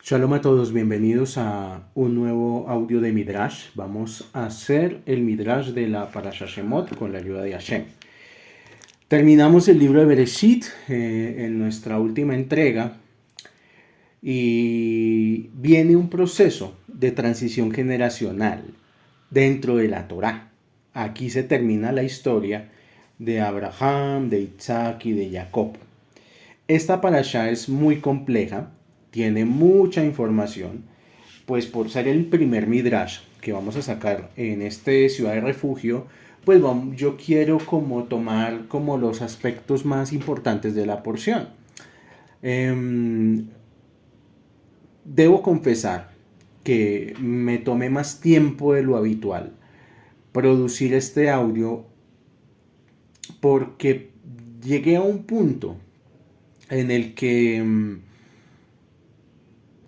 Shalom a todos, bienvenidos a un nuevo audio de Midrash. Vamos a hacer el Midrash de la Parashat Shemot con la ayuda de Hashem. Terminamos el libro de Bereshit en nuestra última entrega y viene un proceso de transición generacional dentro de la Torá. Aquí se termina la historia de Abraham, de Isaac y de Jacob. Esta parasha es muy compleja, tiene mucha información, pues por ser el primer midrash que vamos a sacar en este ciudad de refugio, pues yo quiero como tomar como los aspectos más importantes de la porción. Debo confesar que me tomé más tiempo de lo habitual producir este audio porque llegué a un punto en el que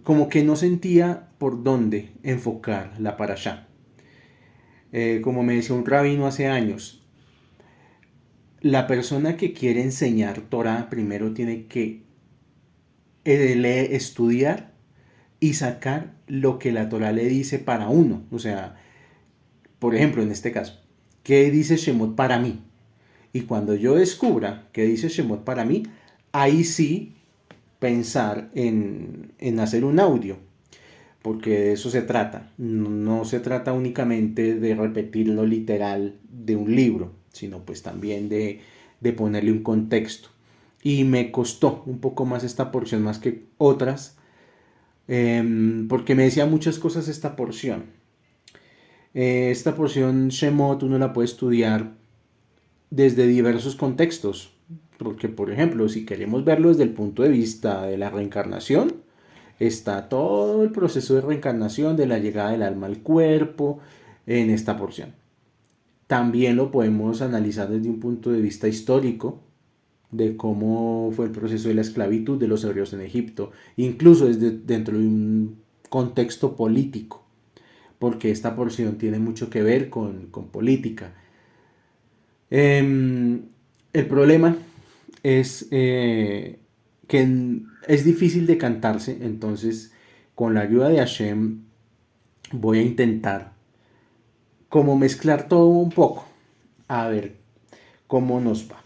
como que no sentía por dónde enfocar la parashá. Como me decía un rabino hace años, la persona que quiere enseñar Torah primero tiene que estudiar y sacar lo que la Torah le dice para uno. O sea, por ejemplo, en este caso, ¿qué dice Shemot para mí? Y cuando yo descubra qué dice Shemot para mí, ahí sí pensar en hacer un audio, porque de eso se trata. No se trata únicamente de repetir lo literal de un libro, sino pues también de ponerle un contexto. Y me costó un poco más esta porción, más que otras, porque me decía muchas cosas esta porción. Esta porción Shemot uno la puede estudiar desde diversos contextos, porque por ejemplo, si queremos verlo desde el punto de vista de la reencarnación, está todo el proceso de reencarnación de la llegada del alma al cuerpo en esta porción. También lo podemos analizar desde un punto de vista histórico, de cómo fue el proceso de la esclavitud de los hebreos en Egipto, incluso desde dentro de un contexto político, porque esta porción tiene mucho que ver con política. El problema es que es difícil de cantarse, entonces con la ayuda de Hashem voy a intentar como mezclar todo un poco, a ver cómo nos va.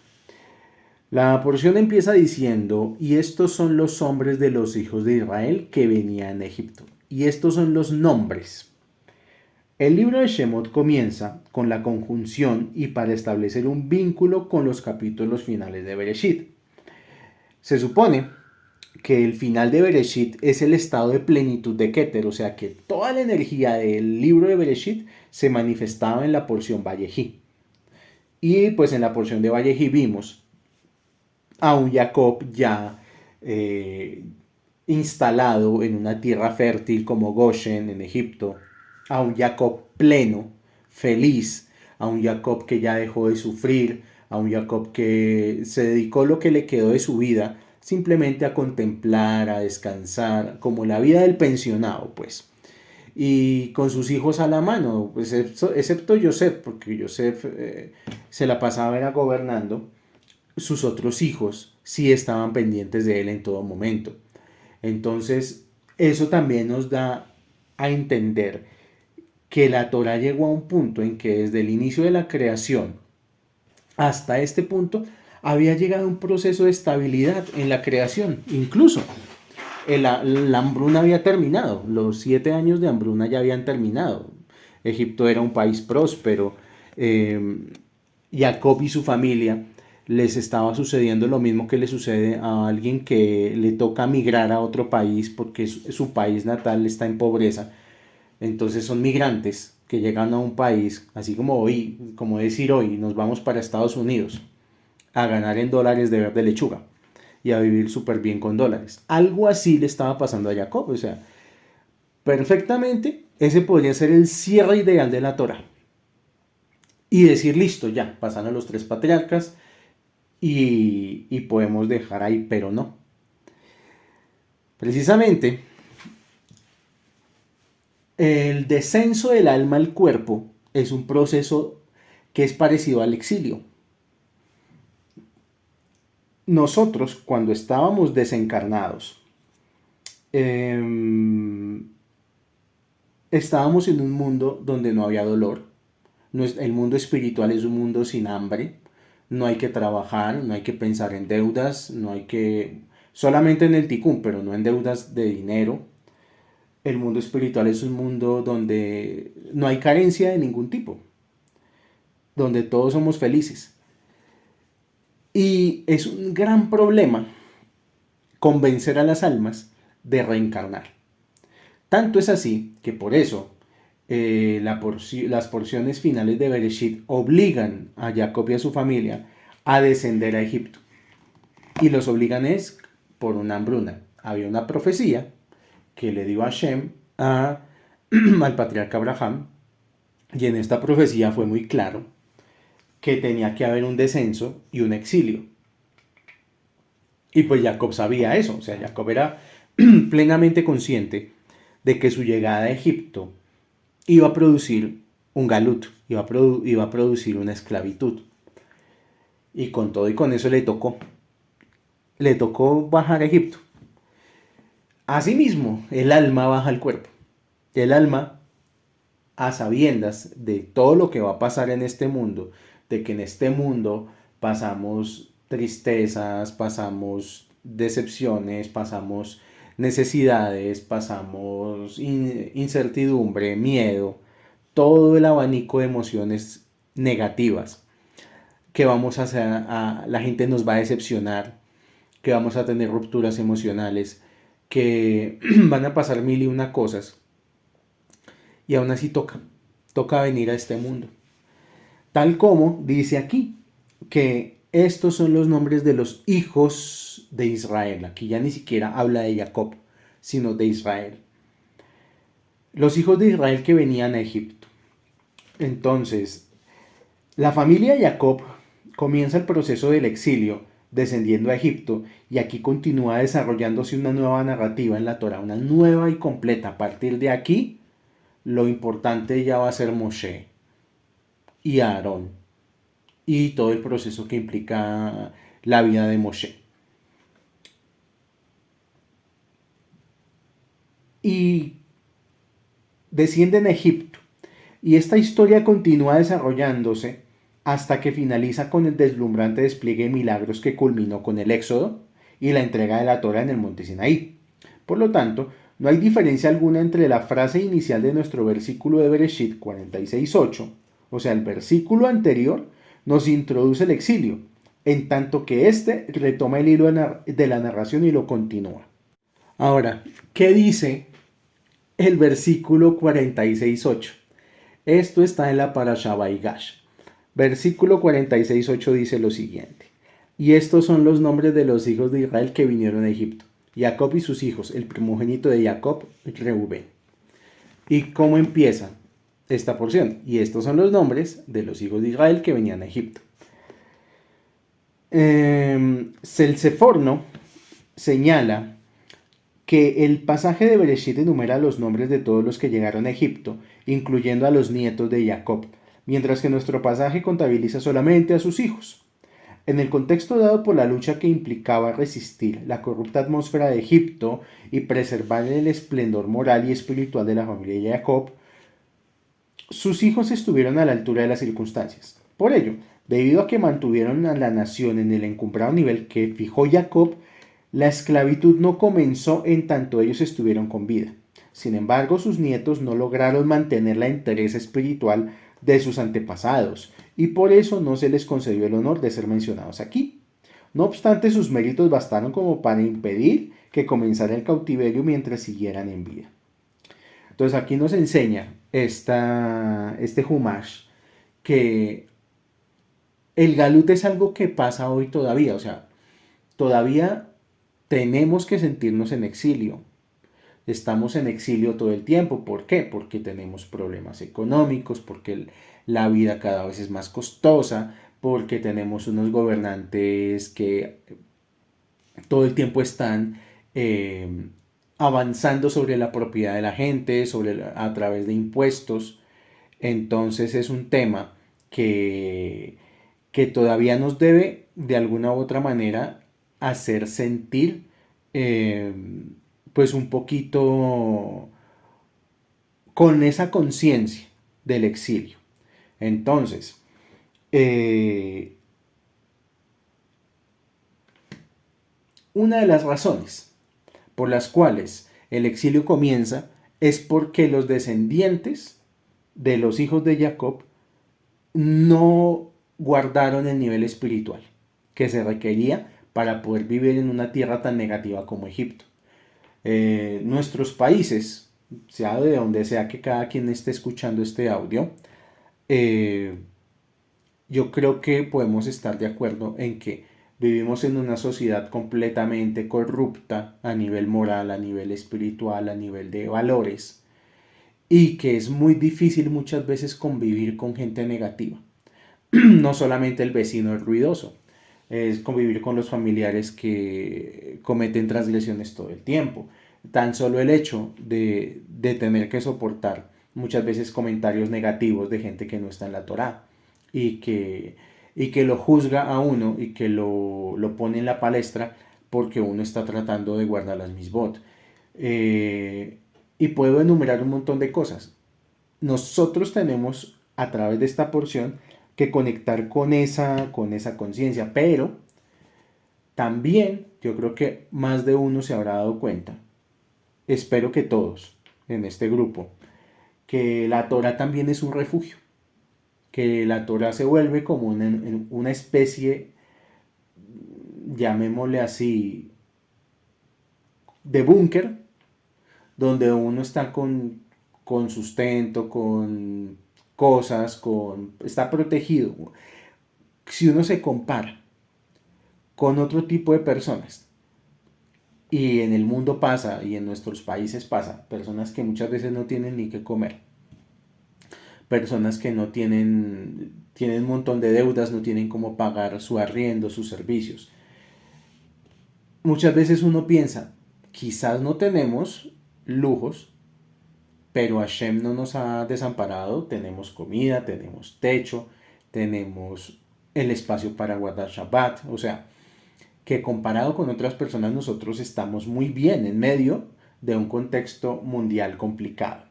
La porción empieza diciendo, y estos son los hombres de los hijos de Israel que venían a Egipto, y estos son los nombres. El libro de Shemot comienza con la conjunción y para establecer un vínculo con los capítulos finales de Bereshit. Se supone que el final de Bereshit es el estado de plenitud de Keter, o sea que toda la energía del libro de Bereshit se manifestaba en la porción Vallejí. Y pues en la porción de Vallejí vimos a un Jacob ya instalado en una tierra fértil como Goshen en Egipto, a un Jacob pleno, feliz, a un Jacob que ya dejó de sufrir, a un Jacob que se dedicó lo que le quedó de su vida simplemente a contemplar, a descansar, como la vida del pensionado, pues. Y con sus hijos a la mano, pues, excepto Yosef, porque Yosef se la pasaba era gobernando, sus otros hijos sí estaban pendientes de él en todo momento. Entonces, eso también nos da a entender que la Torah llegó a un punto en que desde el inicio de la creación hasta este punto había llegado un proceso de estabilidad en la creación. Incluso la hambruna había terminado, los 7 años de hambruna ya habían terminado. Egipto era un país próspero. Jacob y su familia les estaba sucediendo lo mismo que le sucede a alguien que le toca migrar a otro país porque su país natal está en pobreza. Entonces son migrantes que llegan a un país, así como hoy, como decir hoy, nos vamos para Estados Unidos a ganar en dólares de verde lechuga y a vivir súper bien con dólares. Algo así le estaba pasando a Jacob, o sea, perfectamente ese podría ser el cierre ideal de la Torah. Y decir, listo, ya, pasan a los 3 patriarcas y podemos dejar ahí, pero no. Precisamente, el descenso del alma al cuerpo es un proceso que es parecido al exilio. Nosotros, cuando estábamos desencarnados, em, estábamos en un mundo donde no había dolor. El mundo espiritual es un mundo sin hambre. No hay que trabajar, no hay que pensar en deudas, no hay que... Solamente en el ticún, pero no en deudas de dinero. El mundo espiritual es un mundo donde no hay carencia de ningún tipo, donde todos somos felices. Y es un gran problema convencer a las almas de reencarnar. Tanto es así que por eso las porciones finales de Bereshit obligan a Jacob y a su familia a descender a Egipto. Y los obligan es por una hambruna. Había una profecía que le dio Hashem al patriarca Abraham, y en esta profecía fue muy claro que tenía que haber un descenso y un exilio. Y pues Jacob sabía eso, o sea, Jacob era plenamente consciente de que su llegada a Egipto iba a producir un galut, iba a producir una esclavitud. Y con todo y con eso le tocó bajar a Egipto. Asimismo, el alma baja al cuerpo. El alma, a sabiendas de todo lo que va a pasar en este mundo, de que en este mundo pasamos tristezas, pasamos decepciones, pasamos necesidades, pasamos incertidumbre, miedo, todo el abanico de emociones negativas, que vamos a hacer, la gente nos va a decepcionar, que vamos a tener rupturas emocionales, que van a pasar mil y una cosas, y aún así toca venir a este mundo. Tal como dice aquí, que estos son los nombres de los hijos de Israel. Aquí ya ni siquiera habla de Jacob, sino de Israel. Los hijos de Israel que venían a Egipto. Entonces, la familia de Jacob comienza el proceso del exilio descendiendo a Egipto, y aquí continúa desarrollándose una nueva narrativa en la Torah, una nueva y completa. A partir de aquí, lo importante ya va a ser Moshe y Aarón y todo el proceso que implica la vida de Moshe. Y descienden a Egipto. Y esta historia continúa desarrollándose hasta que finaliza con el deslumbrante despliegue de milagros que culminó con el Éxodo y la entrega de la Torah en el monte Sinaí. Por lo tanto, no hay diferencia alguna entre la frase inicial de nuestro versículo de Bereshit 46.8, o sea, el versículo anterior nos introduce el exilio, en tanto que este retoma el hilo de la narración y lo continúa. Ahora, ¿qué dice el versículo 46.8? Esto está en la Parashá Vaigash. Versículo 46.8 dice lo siguiente: y estos son los nombres de los hijos de Israel que vinieron a Egipto. Jacob y sus hijos, el primogénito de Jacob, Reubén. ¿Y cómo empieza esta porción? Y estos son los nombres de los hijos de Israel que venían a Egipto. Selseforno señala que el pasaje de Bereshit enumera los nombres de todos los que llegaron a Egipto, incluyendo a los nietos de Jacob, mientras que nuestro pasaje contabiliza solamente a sus hijos. En el contexto dado por la lucha que implicaba resistir la corrupta atmósfera de Egipto y preservar el esplendor moral y espiritual de la familia de Jacob, sus hijos estuvieron a la altura de las circunstancias. Por ello, debido a que mantuvieron a la nación en el encumbrado nivel que fijó Jacob, la esclavitud no comenzó en tanto ellos estuvieron con vida. Sin embargo, sus nietos no lograron mantener la entereza espiritual de sus antepasados, y por eso no se les concedió el honor de ser mencionados aquí. No obstante, sus méritos bastaron como para impedir que comenzara el cautiverio mientras siguieran en vida. Entonces aquí nos enseña este Humash que el galut es algo que pasa hoy todavía, o sea, todavía tenemos que sentirnos en exilio. Estamos en exilio todo el tiempo. ¿Por qué? Porque tenemos problemas económicos, porque la vida cada vez es más costosa, porque tenemos unos gobernantes que todo el tiempo están avanzando sobre la propiedad de la gente, a través de impuestos. Entonces es un tema que todavía nos debe de alguna u otra manera hacer sentir eh, pues un poquito con esa conciencia del exilio. Entonces, eh, una de las razones por las cuales el exilio comienza es porque los descendientes de los hijos de Jacob no guardaron el nivel espiritual que se requería para poder vivir en una tierra tan negativa como Egipto. Nuestros países, sea de donde sea que cada quien esté escuchando este audio, eh, yo creo que podemos estar de acuerdo en que vivimos en una sociedad completamente corrupta a nivel moral, a nivel espiritual, a nivel de valores, y que es muy difícil muchas veces convivir con gente negativa. No solamente el vecino es ruidoso, es convivir con los familiares que cometen transgresiones todo el tiempo. Tan solo el hecho de tener que soportar muchas veces comentarios negativos de gente que no está en la Torá y que lo juzga a uno y que lo pone en la palestra porque uno está tratando de guardar las misbot. Y puedo enumerar un montón de cosas. Nosotros tenemos a través de esta porción que conectar con esa conciencia, pero también yo creo que más de uno se habrá dado cuenta, espero que todos en este grupo, que la Torah también es un refugio, que la Torah se vuelve como una especie, llamémosle así, de búnker, donde uno está con sustento, con cosas, está protegido. Si uno se compara con otro tipo de personas, y en el mundo pasa, y en nuestros países pasa, personas que muchas veces no tienen ni qué comer, personas que no tienen un montón de deudas, no tienen cómo pagar su arriendo, sus servicios. Muchas veces uno piensa, quizás no tenemos lujos, pero Hashem no nos ha desamparado, tenemos comida, tenemos techo, tenemos el espacio para guardar Shabbat, o sea, que comparado con otras personas nosotros estamos muy bien en medio de un contexto mundial complicado.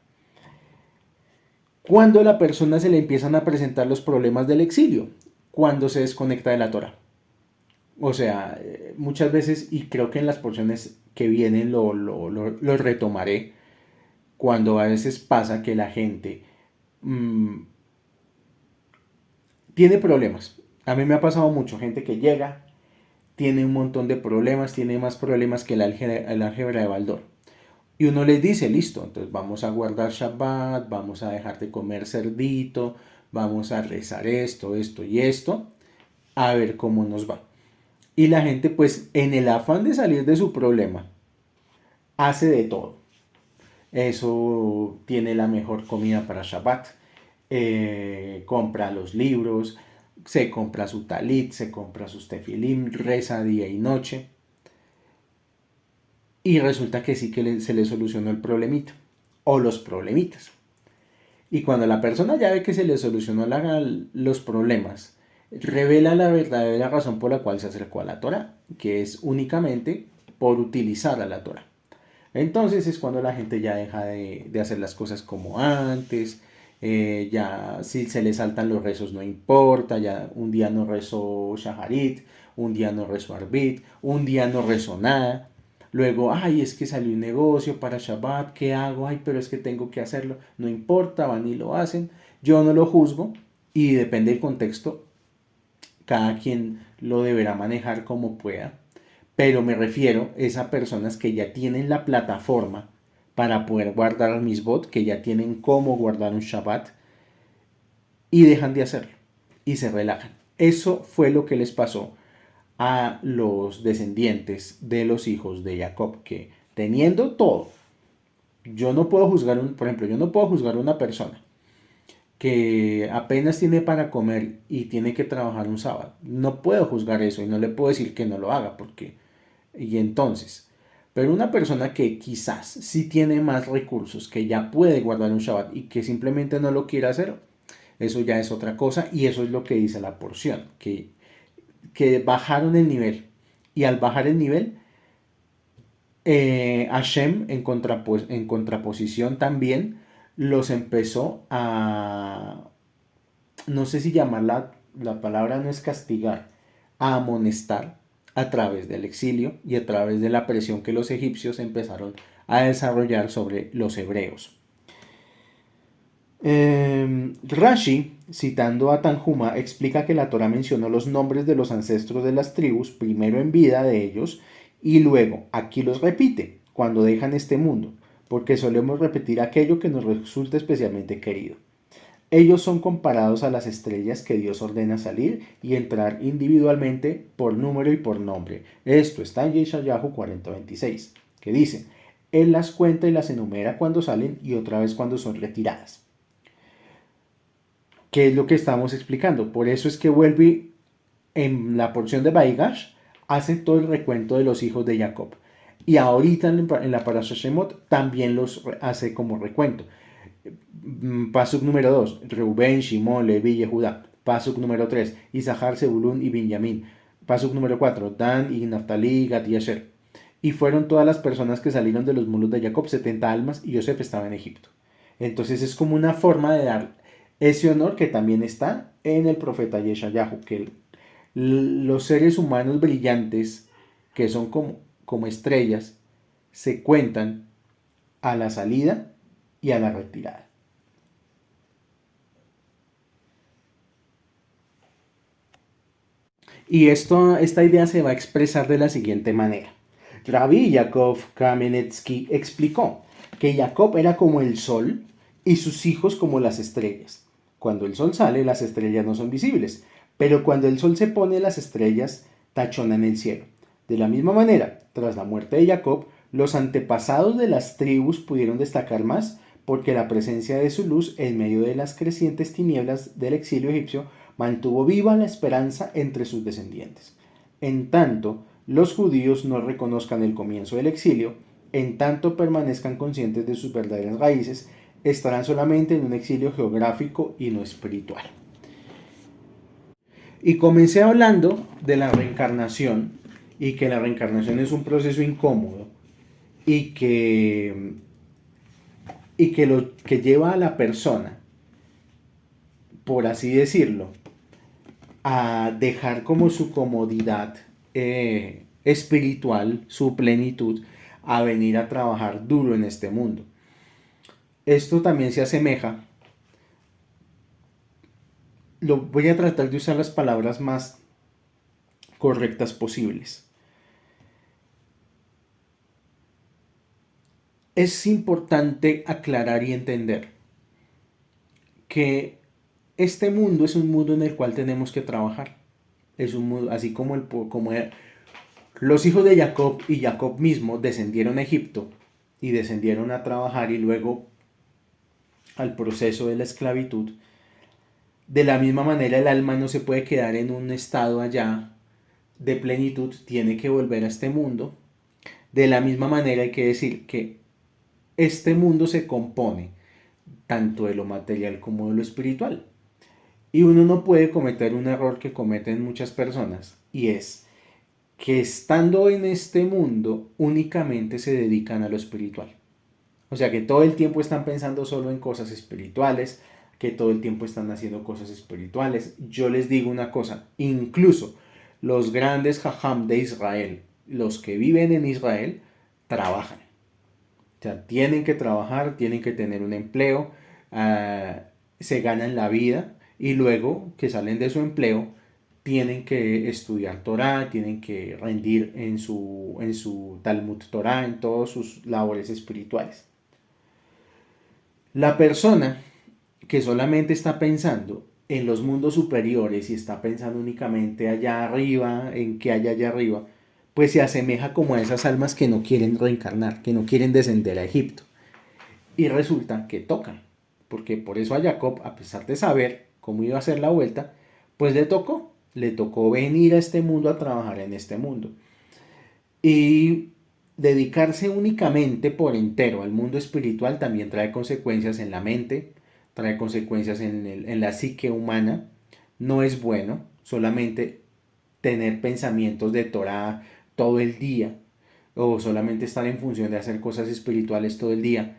Cuando a la persona se le empiezan a presentar los problemas del exilio, cuando se desconecta de la Torah. O sea, muchas veces, y creo que en las porciones que vienen lo retomaré, cuando a veces pasa que la gente mmm, tiene problemas. A mí me ha pasado mucho, gente que llega, tiene un montón de problemas, tiene más problemas que el álgebra de Baldor. Y uno les dice, listo, entonces vamos a guardar Shabbat, vamos a dejar de comer cerdito, vamos a rezar esto, esto y esto, a ver cómo nos va. Y la gente, pues, en el afán de salir de su problema, hace de todo. Eso tiene la mejor comida para Shabbat, compra los libros, se compra su talit, se compra sus tefilim, reza día y noche. Y resulta que sí que se le solucionó el problemita o los problemitas. Y cuando la persona ya ve que se le solucionó los problemas, revela la verdadera razón por la cual se acercó a la Torah, que es únicamente por utilizar a la Torah. Entonces es cuando la gente ya deja de hacer las cosas como antes, ya si se le saltan los rezos no importa, ya un día no rezó Shaharit, un día no rezó Arbit, un día no rezó nada. Luego, ay, es que salió un negocio para Shabbat, ¿qué hago? Ay, pero es que tengo que hacerlo. No importa, van y lo hacen. Yo no lo juzgo y depende del contexto, cada quien lo deberá manejar como pueda. Pero me refiero a esas personas que ya tienen la plataforma para poder guardar mis bots, que ya tienen cómo guardar un Shabbat y dejan de hacerlo y se relajan. Eso fue lo que les pasó a los descendientes de los hijos de Jacob, que teniendo todo, yo no puedo juzgar, por ejemplo, yo no puedo juzgar a una persona que apenas tiene para comer y tiene que trabajar un sábado. No puedo juzgar eso y no le puedo decir que no lo haga porque... Y entonces, pero una persona que quizás sí tiene más recursos, que ya puede guardar un Shabbat y que simplemente no lo quiere hacer, eso ya es otra cosa y eso es lo que dice la porción, que bajaron el nivel y al bajar el nivel Hashem en contraposición también los empezó a, no sé si llamarla, la palabra no es castigar, a amonestar a través del exilio y a través de la presión que los egipcios empezaron a desarrollar sobre los hebreos. Rashi, citando a Tanjuma, explica que la Torah mencionó los nombres de los ancestros de las tribus, primero en vida de ellos, y luego aquí los repite cuando dejan este mundo, porque solemos repetir aquello que nos resulta especialmente querido. Ellos son comparados a las estrellas que Dios ordena salir y entrar individualmente por número y por nombre. Esto está en Yeshayahu 40:26, que dice, Él las cuenta y las enumera cuando salen y otra vez cuando son retiradas. ¿Qué es lo que estamos explicando? Por eso es que vuelve en la porción de Baigash, hace todo el recuento de los hijos de Jacob. Y ahorita en la Parashat Shemot también los hace como recuento. Pasuk número 2, Reuben, Shimón, Levi, Yehudá. Pasuk número 3, Isahar, Zebulún y Benjamín. Pasuk número 4, Dan y Naftali, Gad y Asher. Y fueron todas las personas que salieron de los mulos de Jacob, 70 almas, y Joseph estaba en Egipto. Entonces es como una forma de dar ese honor que también está en el profeta Yeshayahu, que los seres humanos brillantes, que son como estrellas, se cuentan a la salida y a la retirada. Y esta idea se va a expresar de la siguiente manera. Rabbi Yaakov Kamenetsky explicó que Jacob era como el sol y sus hijos como las estrellas. Cuando el sol sale, las estrellas no son visibles, pero cuando el sol se pone, las estrellas tachonan el cielo. De la misma manera, tras la muerte de Jacob, los antepasados de las tribus pudieron destacar más porque la presencia de su luz en medio de las crecientes tinieblas del exilio egipcio mantuvo viva la esperanza entre sus descendientes. En tanto, los judíos no reconozcan el comienzo del exilio, en tanto permanezcan conscientes de sus verdaderas raíces, estarán solamente en un exilio geográfico y no espiritual. Y comencé hablando de la reencarnación y que la reencarnación es un proceso incómodo y que lo que lleva a la persona, por así decirlo, a dejar como su comodidad espiritual, su plenitud, a venir a trabajar duro en este mundo. Esto también se asemeja, voy a tratar de usar las palabras más correctas posibles. Es importante aclarar y entender que este mundo es un mundo en el cual tenemos que trabajar. Es un mundo, así como, los hijos de Jacob y Jacob mismo descendieron a Egipto y descendieron a trabajar y luego al proceso de la esclavitud. De la misma manera el alma no se puede quedar en un estado allá de plenitud, tiene que volver a este mundo. De la misma manera hay que decir que este mundo se compone tanto de lo material como de lo espiritual. Y uno no puede cometer un error que cometen muchas personas, y es que estando en este mundo únicamente se dedican a lo espiritual. O sea que todo el tiempo están pensando solo en cosas espirituales, que todo el tiempo están haciendo cosas espirituales. Yo les digo una cosa, incluso los grandes jajam de Israel, los que viven en Israel, trabajan. O sea, tienen que trabajar, tienen que tener un empleo, se ganan la vida y luego que salen de su empleo tienen que estudiar Torah, tienen que rendir en su Talmud Torah, en todas sus labores espirituales. La persona que solamente está pensando en los mundos superiores y está pensando únicamente allá arriba, en qué hay allá arriba, pues se asemeja como a esas almas que no quieren reencarnar, que no quieren descender a Egipto. Y resulta que tocan, porque por eso a Jacob, a pesar de saber cómo iba a ser la vuelta, pues le tocó venir a este mundo a trabajar en este mundo. Y dedicarse únicamente por entero al mundo espiritual también trae consecuencias en la mente, trae consecuencias en la psique humana. No es bueno solamente tener pensamientos de Torah todo el día, o solamente estar en función de hacer cosas espirituales todo el día.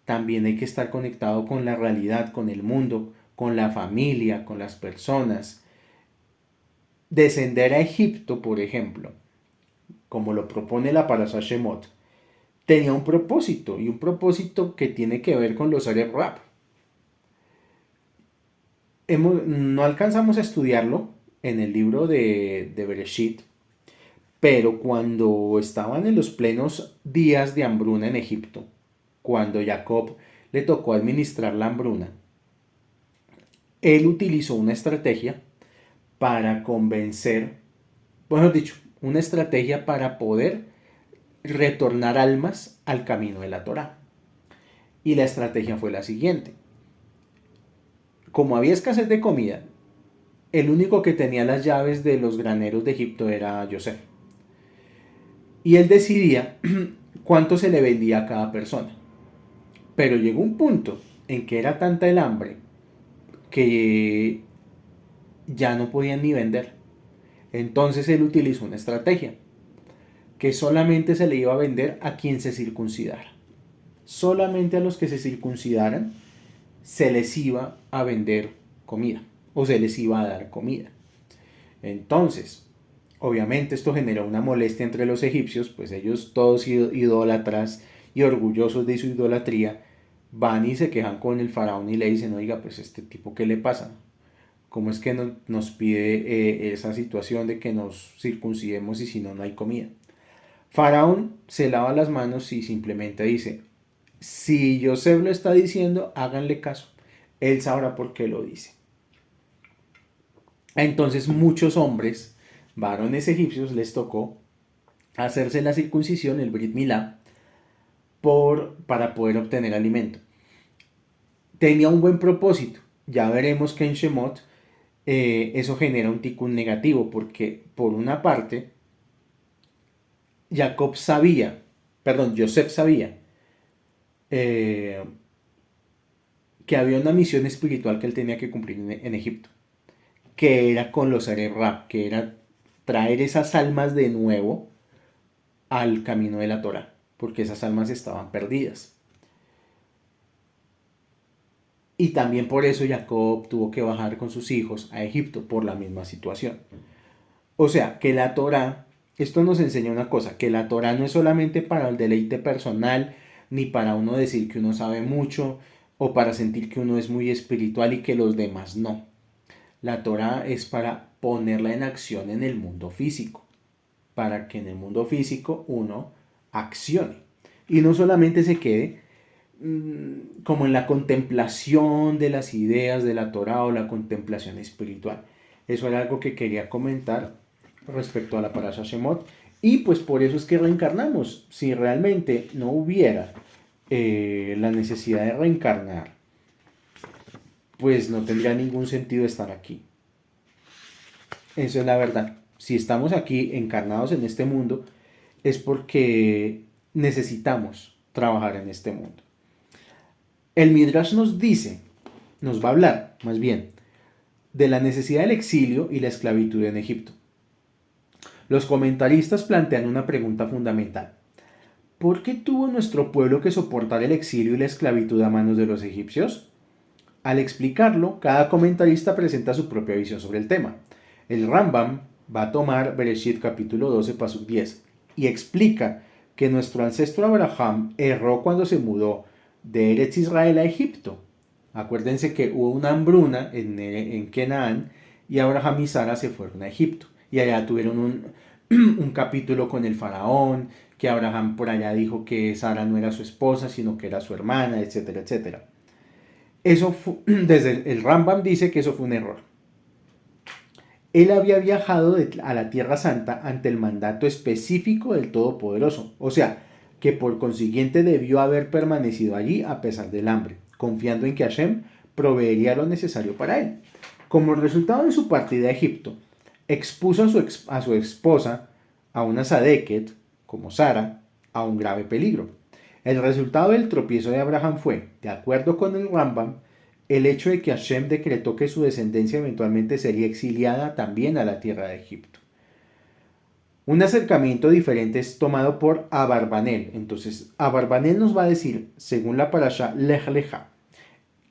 También hay que estar conectado con la realidad, con el mundo, con la familia, con las personas. Descender a Egipto, por ejemplo, como lo propone la Parashat Shemot, tenía un propósito, y un propósito que tiene que ver con los Areb Rap. No alcanzamos a estudiarlo en el libro de Bereshit, pero cuando estaban en los plenos días de hambruna en Egipto, cuando Jacob le tocó administrar la hambruna, él utilizó una estrategia para convencer, bueno dicho, una estrategia para poder retornar almas al camino de la Torá. Y la estrategia fue la siguiente. Como había escasez de comida, el único que tenía las llaves de los graneros de Egipto era Yosef. Y él decidía cuánto se le vendía a cada persona. Pero llegó un punto en que era tanta el hambre que ya no podían ni vender. Entonces él utilizó una estrategia que solamente se le iba a vender a quien se circuncidara. Solamente a los que se circuncidaran se les iba a vender comida o se les iba a dar comida. Entonces, obviamente esto generó una molestia entre los egipcios, pues ellos todos idólatras y orgullosos de su idolatría, van y se quejan con el faraón y le dicen, oiga, pues este tipo, ¿qué le pasa? ¿Cómo es que nos pide esa situación de que nos circuncidemos y si no, no hay comida? Faraón se lava las manos y simplemente dice, si Yosef lo está diciendo, háganle caso. Él sabrá por qué lo dice. Entonces muchos hombres, varones egipcios, les tocó hacerse la circuncisión, el Brit Milá, para poder obtener alimento. Tenía un buen propósito. Ya veremos que en Shemot eso genera un tikkun negativo, porque por una parte, Yosef sabía eh, que había una misión espiritual que él tenía que cumplir en Egipto, que era con los Areb Rab, que era traer esas almas de nuevo al camino de la Torah, porque esas almas estaban perdidas. Y también por eso Jacob tuvo que bajar con sus hijos a Egipto, por la misma situación. O sea, que la Torah, esto nos enseña una cosa, que la Torah no es solamente para el deleite personal, ni para uno decir que uno sabe mucho, o para sentir que uno es muy espiritual y que los demás no. La Torah es para ponerla en acción en el mundo físico, para que en el mundo físico uno accione. Y no solamente se quede como en la contemplación de las ideas de la Torah o la contemplación espiritual. Eso era algo que quería comentar respecto a la Parashat Shemot. Y pues por eso es que reencarnamos. Si realmente no hubiera la necesidad de reencarnar, pues no tendría ningún sentido estar aquí. Eso es la verdad. Si estamos aquí encarnados en este mundo, es porque necesitamos trabajar en este mundo. El Midrash nos va a hablar, más bien, de la necesidad del exilio y la esclavitud en Egipto. Los comentaristas plantean una pregunta fundamental. ¿Por qué tuvo nuestro pueblo que soportar el exilio y la esclavitud a manos de los egipcios? Al explicarlo, cada comentarista presenta su propia visión sobre el tema. El Rambam va a tomar Bereshit capítulo 12, pasuk 10 y explica que nuestro ancestro Abraham erró cuando se mudó de Eretz Israel a Egipto. Acuérdense que hubo una hambruna en Canaán y Abraham y Sara se fueron a Egipto. Y allá tuvieron un capítulo con el faraón, que Abraham por allá dijo que Sara no era su esposa, sino que era su hermana, etcétera, etcétera. Eso desde el Rambam dice que eso fue un error. Él había viajado a la Tierra Santa ante el mandato específico del Todopoderoso, o sea, que por consiguiente debió haber permanecido allí a pesar del hambre, confiando en que Hashem proveería lo necesario para él. Como resultado de su partida a Egipto, expuso a su esposa, a una Sadeket, como Sara, a un grave peligro. El resultado del tropiezo de Abraham fue, de acuerdo con el Rambam, el hecho de que Hashem decretó que su descendencia eventualmente sería exiliada también a la tierra de Egipto. Un acercamiento diferente es tomado por Abarbanel. Entonces, Abarbanel nos va a decir, según la parasha Lech Lecha,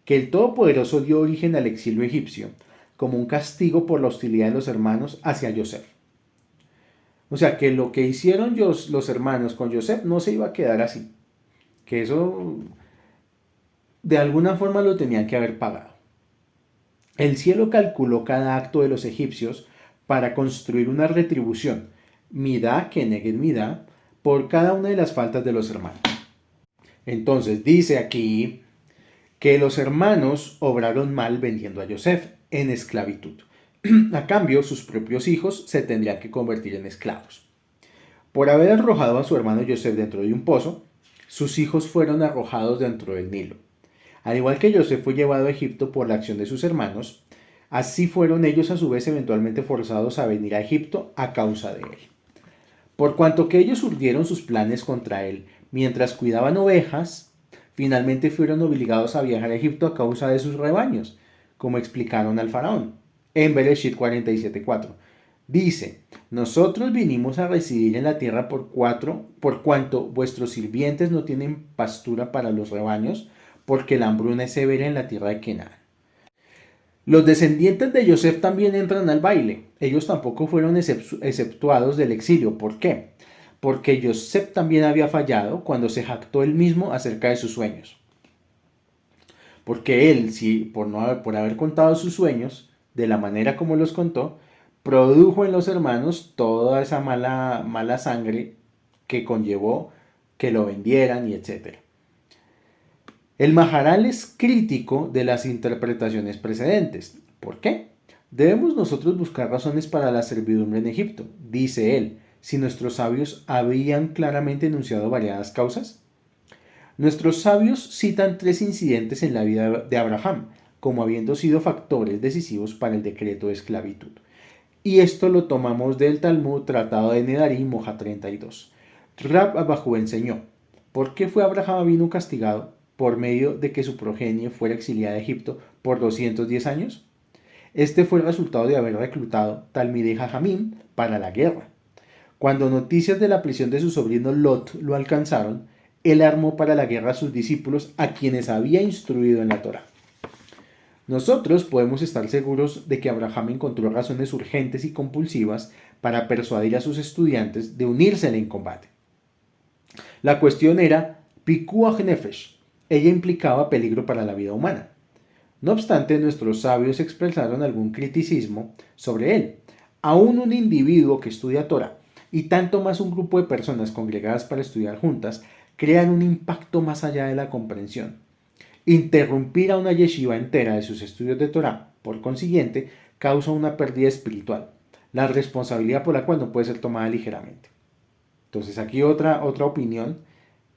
que el Todopoderoso dio origen al exilio egipcio como un castigo por la hostilidad de los hermanos hacia Yosef. O sea, que lo que hicieron los hermanos con Yosef no se iba a quedar así. Que eso de alguna forma lo tenían que haber pagado. El cielo calculó cada acto de los egipcios para construir una retribución, midá keneged midá, por cada una de las faltas de los hermanos. Entonces dice aquí que los hermanos obraron mal vendiendo a Yosef en esclavitud. A cambio, sus propios hijos se tendrían que convertir en esclavos. Por haber arrojado a su hermano Yosef dentro de un pozo, sus hijos fueron arrojados dentro del Nilo. Al igual que Yosef fue llevado a Egipto por la acción de sus hermanos, así fueron ellos a su vez eventualmente forzados a venir a Egipto a causa de él. Por cuanto que ellos urdieron sus planes contra él mientras cuidaban ovejas, finalmente fueron obligados a viajar a Egipto a causa de sus rebaños, como explicaron al faraón en Bereshit 47:4. Dice, nosotros vinimos a residir en la tierra por cuanto vuestros sirvientes no tienen pastura para los rebaños, porque la hambruna es severa en la tierra de Canaán. Los descendientes de Yosef también entran al baile. Ellos tampoco fueron exceptuados del exilio. ¿Por qué? Porque Yosef también había fallado cuando se jactó él mismo acerca de sus sueños. Porque él, por haber contado sus sueños de la manera como los contó, produjo en los hermanos toda esa mala sangre que conllevó que lo vendieran y etc. El Maharal es crítico de las interpretaciones precedentes. ¿Por qué? Debemos nosotros buscar razones para la servidumbre en Egipto, dice él, si nuestros sabios habían claramente enunciado variadas causas. Nuestros sabios citan 3 incidentes en la vida de Abraham, como habiendo sido factores decisivos para el decreto de esclavitud. Y esto lo tomamos del Talmud Tratado de Nedarim, hoja 32. Rab Abajú enseñó, ¿por qué fue Abraham Avinu castigado por medio de que su progenie fuera exiliada a Egipto por 210 años? Este fue el resultado de haber reclutado Talmidei Jajamim para la guerra. Cuando noticias de la prisión de su sobrino Lot lo alcanzaron, él armó para la guerra a sus discípulos a quienes había instruido en la Torá. Nosotros podemos estar seguros de que Abraham encontró razones urgentes y compulsivas para persuadir a sus estudiantes de unírsele en combate. La cuestión era Pikuach Nefesh. Ella implicaba peligro para la vida humana. No obstante, nuestros sabios expresaron algún criticismo sobre él. Aún un individuo que estudia Torah, y tanto más un grupo de personas congregadas para estudiar juntas, crean un impacto más allá de la comprensión. Interrumpir a una yeshiva entera de sus estudios de Torah, por consiguiente, causa una pérdida espiritual, la responsabilidad por la cual no puede ser tomada ligeramente. Entonces aquí otra opinión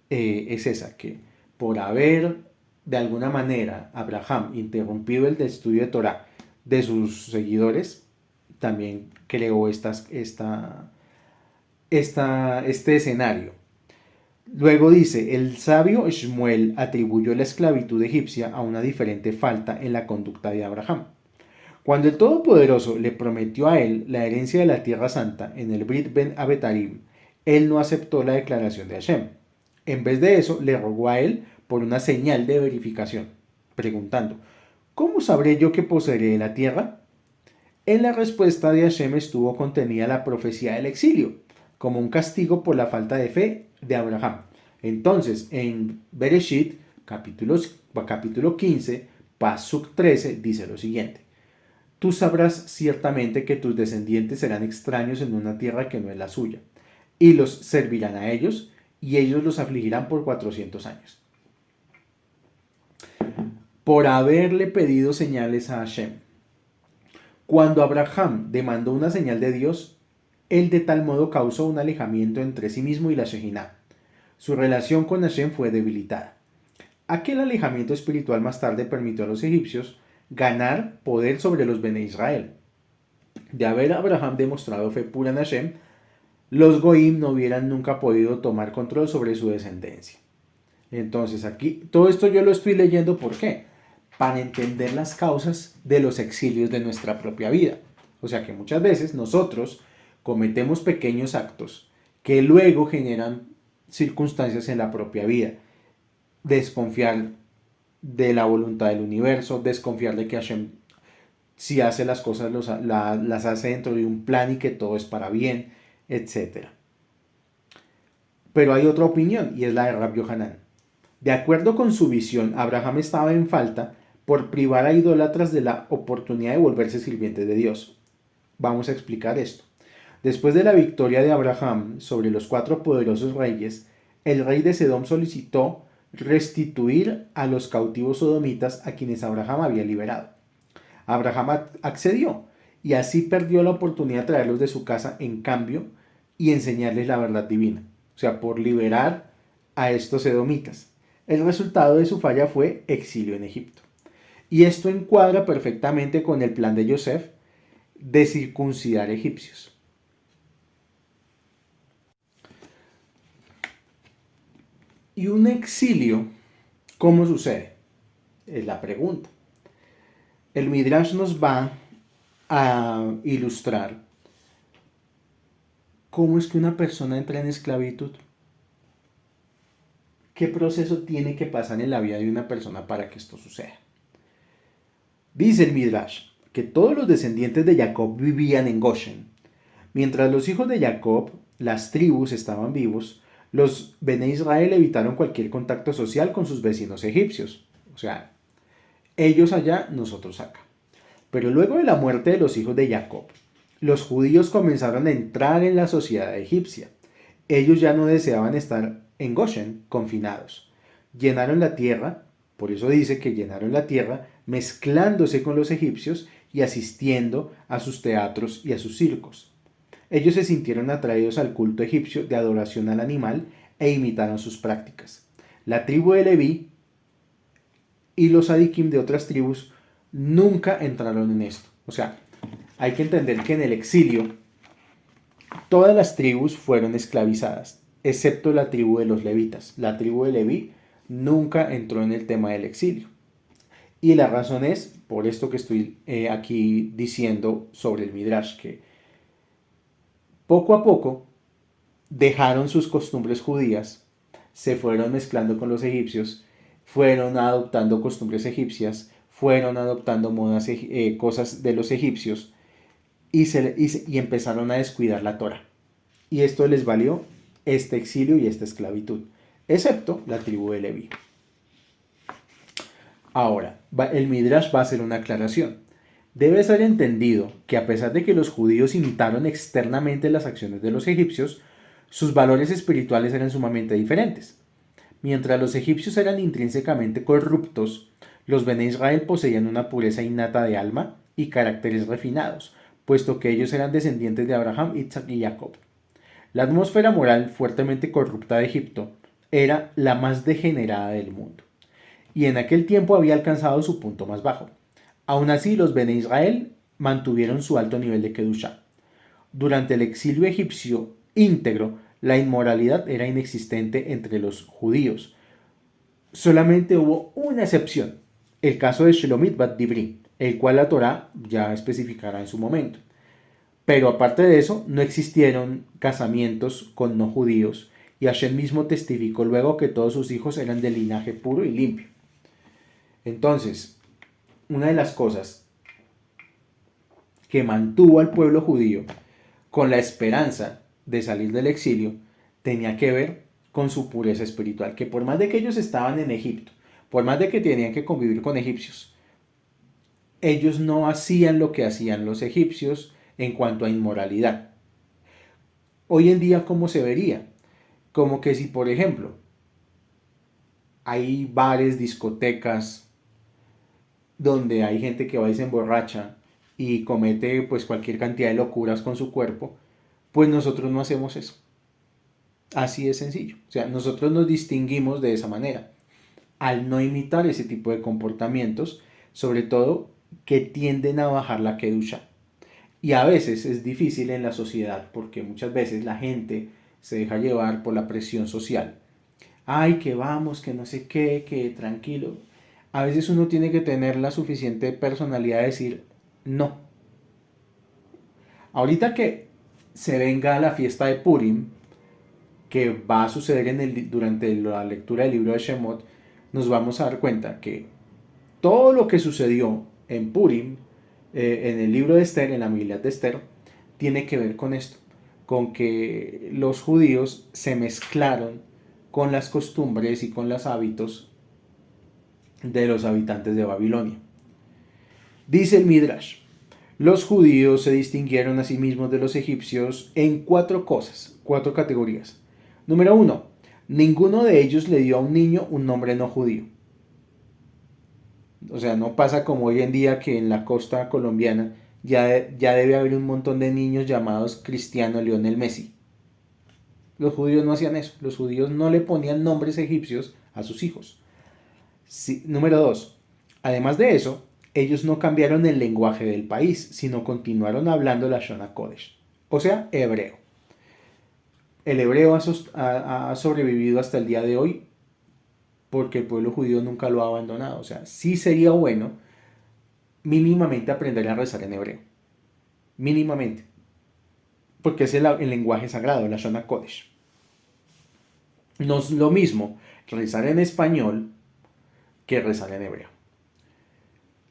es esa, que por haber de alguna manera Abraham interrumpido el estudio de Torah de sus seguidores, también creó este escenario. Luego dice, el sabio Shmuel atribuyó la esclavitud egipcia a una diferente falta en la conducta de Abraham. Cuando el Todopoderoso le prometió a él la herencia de la Tierra Santa en el Brit Ben Abetarim, él no aceptó la declaración de Hashem. En vez de eso, le rogó a él por una señal de verificación, preguntando, ¿cómo sabré yo que poseeré la tierra? En la respuesta de Hashem estuvo contenida la profecía del exilio, como un castigo por la falta de fe de Abraham. Entonces, en Bereshit, capítulo 15, Pasuk 13, dice lo siguiente. Tú sabrás ciertamente que tus descendientes serán extraños en una tierra que no es la suya, y los servirán a ellos, y ellos los afligirán por 400 años. Por haberle pedido señales a Hashem. Cuando Abraham demandó una señal de Dios, él de tal modo causó un alejamiento entre sí mismo y la Shejiná. Su relación con Hashem fue debilitada. Aquel alejamiento espiritual más tarde permitió a los egipcios ganar poder sobre los Bene Israel. De haber Abraham demostrado fe pura en Hashem, los Goim no hubieran nunca podido tomar control sobre su descendencia. Entonces aquí, todo esto yo lo estoy leyendo, ¿por qué? Para entender las causas de los exilios de nuestra propia vida. O sea que muchas veces nosotros, cometemos pequeños actos que luego generan circunstancias en la propia vida. Desconfiar de la voluntad del universo, desconfiar de que Hashem, si hace las cosas, las hace dentro de un plan y que todo es para bien, etcétera. Pero hay otra opinión y es la de Rab Yohanan. De acuerdo con su visión, Abraham estaba en falta por privar a idólatras de la oportunidad de volverse sirvientes de Dios. Vamos a explicar esto. Después de la victoria de Abraham sobre los 4 poderosos reyes, el rey de Sedom solicitó restituir a los cautivos sodomitas a quienes Abraham había liberado. Abraham accedió y así perdió la oportunidad de traerlos de su casa en cambio y enseñarles la verdad divina. O sea, por liberar a estos edomitas. El resultado de su falla fue exilio en Egipto. Y esto encuadra perfectamente con el plan de Yosef de circuncidar egipcios. ¿Y un exilio cómo sucede? Es la pregunta. El Midrash nos va a ilustrar cómo es que una persona entra en esclavitud. ¿Qué proceso tiene que pasar en la vida de una persona para que esto suceda? Dice el Midrash que todos los descendientes de Jacob vivían en Goshen. Mientras los hijos de Jacob, las tribus, estaban vivos, los Bene Israel evitaron cualquier contacto social con sus vecinos egipcios. O sea, ellos allá, nosotros acá. Pero luego de la muerte de los hijos de Jacob, los judíos comenzaron a entrar en la sociedad egipcia. Ellos ya no deseaban estar en Goshen confinados. Llenaron la tierra, por eso dice que llenaron la tierra, mezclándose con los egipcios y asistiendo a sus teatros y a sus circos. Ellos se sintieron atraídos al culto egipcio de adoración al animal e imitaron sus prácticas. La tribu de Leví y los adikim de otras tribus nunca entraron en esto. O sea, hay que entender que en el exilio todas las tribus fueron esclavizadas, excepto la tribu de los levitas. La tribu de Leví nunca entró en el tema del exilio. Y la razón es por esto que estoy aquí diciendo sobre el Midrash, que poco a poco dejaron sus costumbres judías, se fueron mezclando con los egipcios, fueron adoptando costumbres egipcias, fueron adoptando modas, cosas de los egipcios y empezaron a descuidar la Torah. Y esto les valió este exilio y esta esclavitud, excepto la tribu de Leví. Ahora, el Midrash va a hacer una aclaración. Debe ser entendido que a pesar de que los judíos imitaron externamente las acciones de los egipcios, sus valores espirituales eran sumamente diferentes. Mientras los egipcios eran intrínsecamente corruptos, los Bene Israel poseían una pureza innata de alma y caracteres refinados, puesto que ellos eran descendientes de Abraham, Isaac y Jacob. La atmósfera moral fuertemente corrupta de Egipto era la más degenerada del mundo, y en aquel tiempo había alcanzado su punto más bajo. Aún así, los Bene Israel mantuvieron su alto nivel de Kedushá. Durante el exilio egipcio íntegro, la inmoralidad era inexistente entre los judíos. Solamente hubo una excepción, el caso de Shelomit Bat Dibri, el cual la Torá ya especificará en su momento. Pero aparte de eso, no existieron casamientos con no judíos, y Hashem mismo testificó luego que todos sus hijos eran de linaje puro y limpio. Entonces, una de las cosas que mantuvo al pueblo judío con la esperanza de salir del exilio tenía que ver con su pureza espiritual, que por más de que ellos estaban en Egipto, por más de que tenían que convivir con egipcios, ellos no hacían lo que hacían los egipcios en cuanto a inmoralidad. Hoy en día, ¿cómo se vería? Como que si, por ejemplo, hay bares, discotecas, donde hay gente que va y se emborracha y comete pues cualquier cantidad de locuras con su cuerpo, pues nosotros no hacemos eso. Así de sencillo. O sea, nosotros nos distinguimos de esa manera, al no imitar ese tipo de comportamientos, sobre todo que tienden a bajar la kedusha. Y a veces es difícil en la sociedad porque muchas veces la gente se deja llevar por la presión social. Ay, que vamos, que no sé qué, que tranquilo. A veces uno tiene que tener la suficiente personalidad de decir no. Ahorita que se venga a la fiesta de Purim, que va a suceder durante la lectura del libro de Shemot, nos vamos a dar cuenta que todo lo que sucedió en Purim, en el libro de Esther, en la Biblia de Esther, tiene que ver con esto, con que los judíos se mezclaron con las costumbres y con los hábitos de los habitantes de Babilonia. Dice el Midrash, los judíos se distinguieron a sí mismos de los egipcios en 4 cosas, 4 categorías. Número 1, ninguno de ellos le dio a un niño un nombre no judío. O sea, no pasa como hoy en día que en la costa colombiana ya debe haber un montón de niños llamados Cristiano Lionel Messi. Los judíos no hacían eso. Los judíos no le ponían nombres egipcios a sus hijos. Sí, número 2. Además de eso, ellos no cambiaron el lenguaje del país, sino continuaron hablando la Shona Kodesh, o sea, hebreo. El hebreo ha sobrevivido hasta el día de hoy porque el pueblo judío nunca lo ha abandonado. O sea, sí sería bueno mínimamente aprender a rezar en hebreo. Mínimamente. Porque es el lenguaje sagrado, la Shona Kodesh. No es lo mismo rezar en español que rezar en hebreo.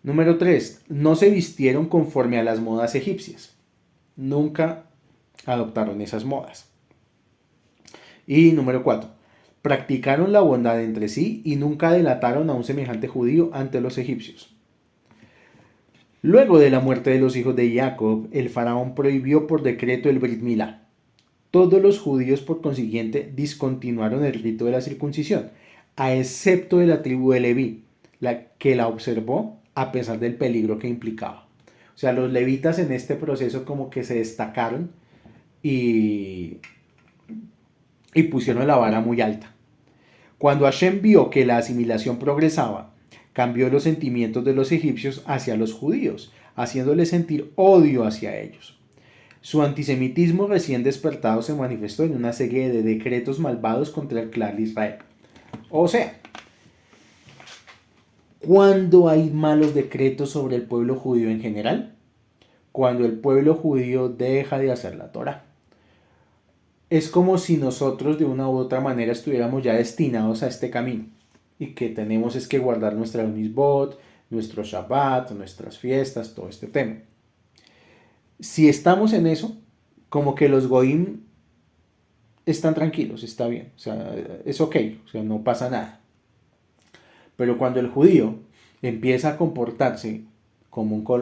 Número 3. No se vistieron conforme a las modas egipcias. Nunca adoptaron esas modas. Y número 4. Practicaron la bondad entre sí y nunca delataron a un semejante judío ante los egipcios. Luego de la muerte de los hijos de Jacob, el faraón prohibió por decreto el Brit Milá. Todos los judíos, por consiguiente, discontinuaron el rito de la circuncisión, a excepto de la tribu de Leví, que la observó a pesar del peligro que implicaba. O sea, los levitas en este proceso como que se destacaron y pusieron la vara muy alta. Cuando Hashem vio que la asimilación progresaba, cambió los sentimientos de los egipcios hacia los judíos, haciéndoles sentir odio hacia ellos. Su antisemitismo recién despertado se manifestó en una serie de decretos malvados contra el clan de Israel. O sea, ¿cuándo hay malos decretos sobre el pueblo judío en general? Cuando el pueblo judío deja de hacer la Torá. Es como si nosotros de una u otra manera estuviéramos ya destinados a este camino y que tenemos es que guardar nuestra misbot, nuestro Shabbat, nuestras fiestas, todo este tema. Si estamos en eso, como que los goim están tranquilos, está bien, o sea, es ok, o sea, no pasa nada. Pero cuando el judío empieza a comportarse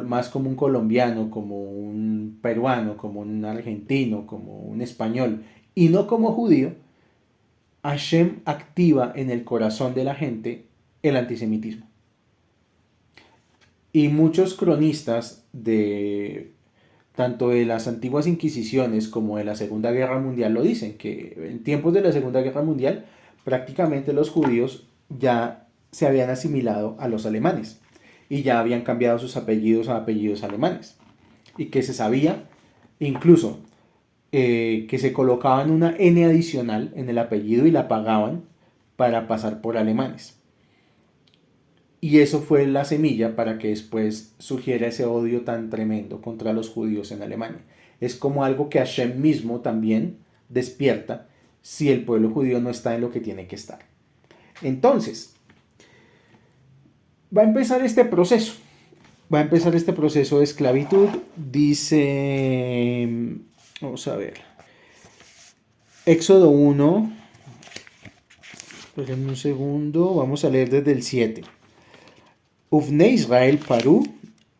más como un colombiano, como un peruano, como un argentino, como un español, y no como judío, Hashem activa en el corazón de la gente el antisemitismo. Y muchos cronistas tanto de las antiguas inquisiciones como de la Segunda Guerra Mundial lo dicen, que en tiempos de la Segunda Guerra Mundial prácticamente los judíos ya se habían asimilado a los alemanes y ya habían cambiado sus apellidos a apellidos alemanes y que se sabía incluso que se colocaban una N adicional en el apellido y la pagaban para pasar por alemanes. Y eso fue la semilla para que después surgiera ese odio tan tremendo contra los judíos en Alemania. Es como algo que Hashem mismo también despierta si el pueblo judío no está en lo que tiene que estar. Entonces, va a empezar este proceso. Va a empezar este proceso de esclavitud. Dice, vamos a ver, Éxodo 1, esperen un segundo, vamos a leer desde el 7. Uvne Israel paru,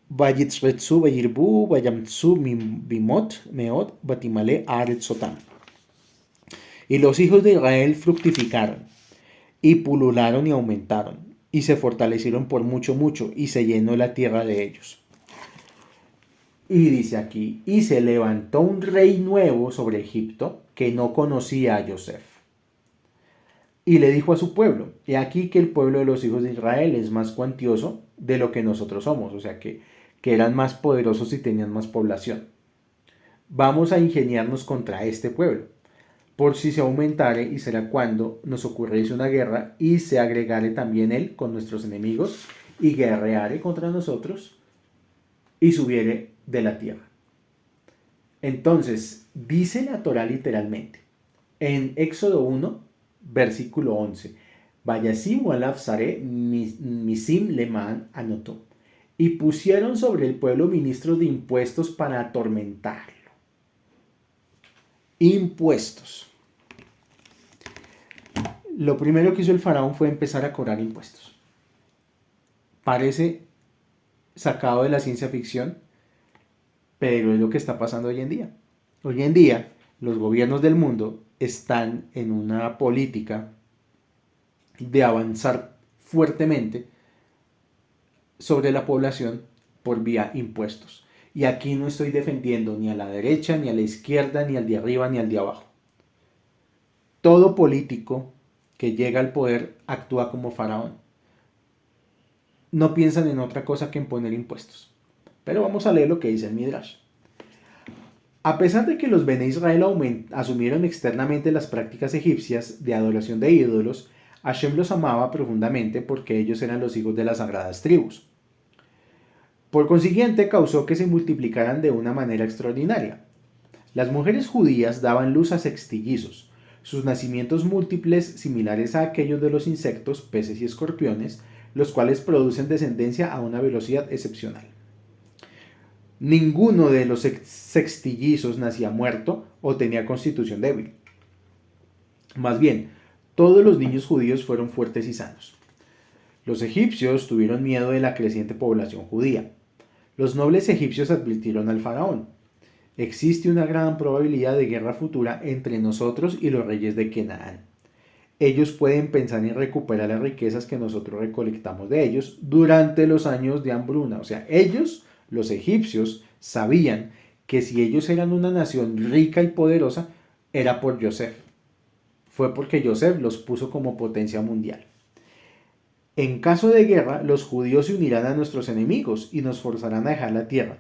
vayitzretzu vayirbu, vayamtzu bimot, meot, batimale aretzotam. Y los hijos de Israel fructificaron, y pulularon y aumentaron, y se fortalecieron por mucho, y se llenó la tierra de ellos. Y dice aquí, y se levantó un rey nuevo sobre Egipto, que no conocía a Yosef. Y le dijo a su pueblo, he aquí que el pueblo de los hijos de Israel es más cuantioso de lo que nosotros somos, o sea que eran más poderosos y tenían más población. Vamos a ingeniarnos contra este pueblo, por si se aumentare y será cuando nos ocurriese una guerra y se agregare también él con nuestros enemigos y guerreare contra nosotros y subiere de la tierra. Entonces, dice la Torá literalmente, en Éxodo 1, versículo 11, Vayasimu alav sare misim leman anotó. Y pusieron sobre el pueblo ministros de impuestos para atormentarlo. Impuestos. Lo primero que hizo el faraón fue empezar a cobrar impuestos. Parece sacado de la ciencia ficción, pero es lo que está pasando hoy en día. Hoy en día, los gobiernos del mundo están en una política de avanzar fuertemente sobre la población por vía impuestos. Y aquí no estoy defendiendo ni a la derecha, ni a la izquierda, ni al de arriba, ni al de abajo. Todo político que llega al poder actúa como faraón. No piensan en otra cosa que en poner impuestos. Pero vamos a leer lo que dice el Midrash. A pesar de que los Bene Israel asumieron externamente las prácticas egipcias de adoración de ídolos, Hashem los amaba profundamente porque ellos eran los hijos de las sagradas tribus. Por consiguiente, causó que se multiplicaran de una manera extraordinaria. Las mujeres judías daban luz a sextillizos. Sus nacimientos múltiples, similares a aquellos de los insectos, peces y escorpiones, los cuales producen descendencia a una velocidad excepcional. Ninguno de los sextillizos nacía muerto o tenía constitución débil. Más bien, todos los niños judíos fueron fuertes y sanos. Los egipcios tuvieron miedo de la creciente población judía. Los nobles egipcios advirtieron al faraón: existe una gran probabilidad de guerra futura entre nosotros y los reyes de Canaán. Ellos pueden pensar en recuperar las riquezas que nosotros recolectamos de ellos durante los años de hambruna. O sea, ellos, los egipcios, sabían que si ellos eran una nación rica y poderosa, era por Yosef. Fue porque Yosef los puso como potencia mundial. En caso de guerra, los judíos se unirán a nuestros enemigos y nos forzarán a dejar la tierra.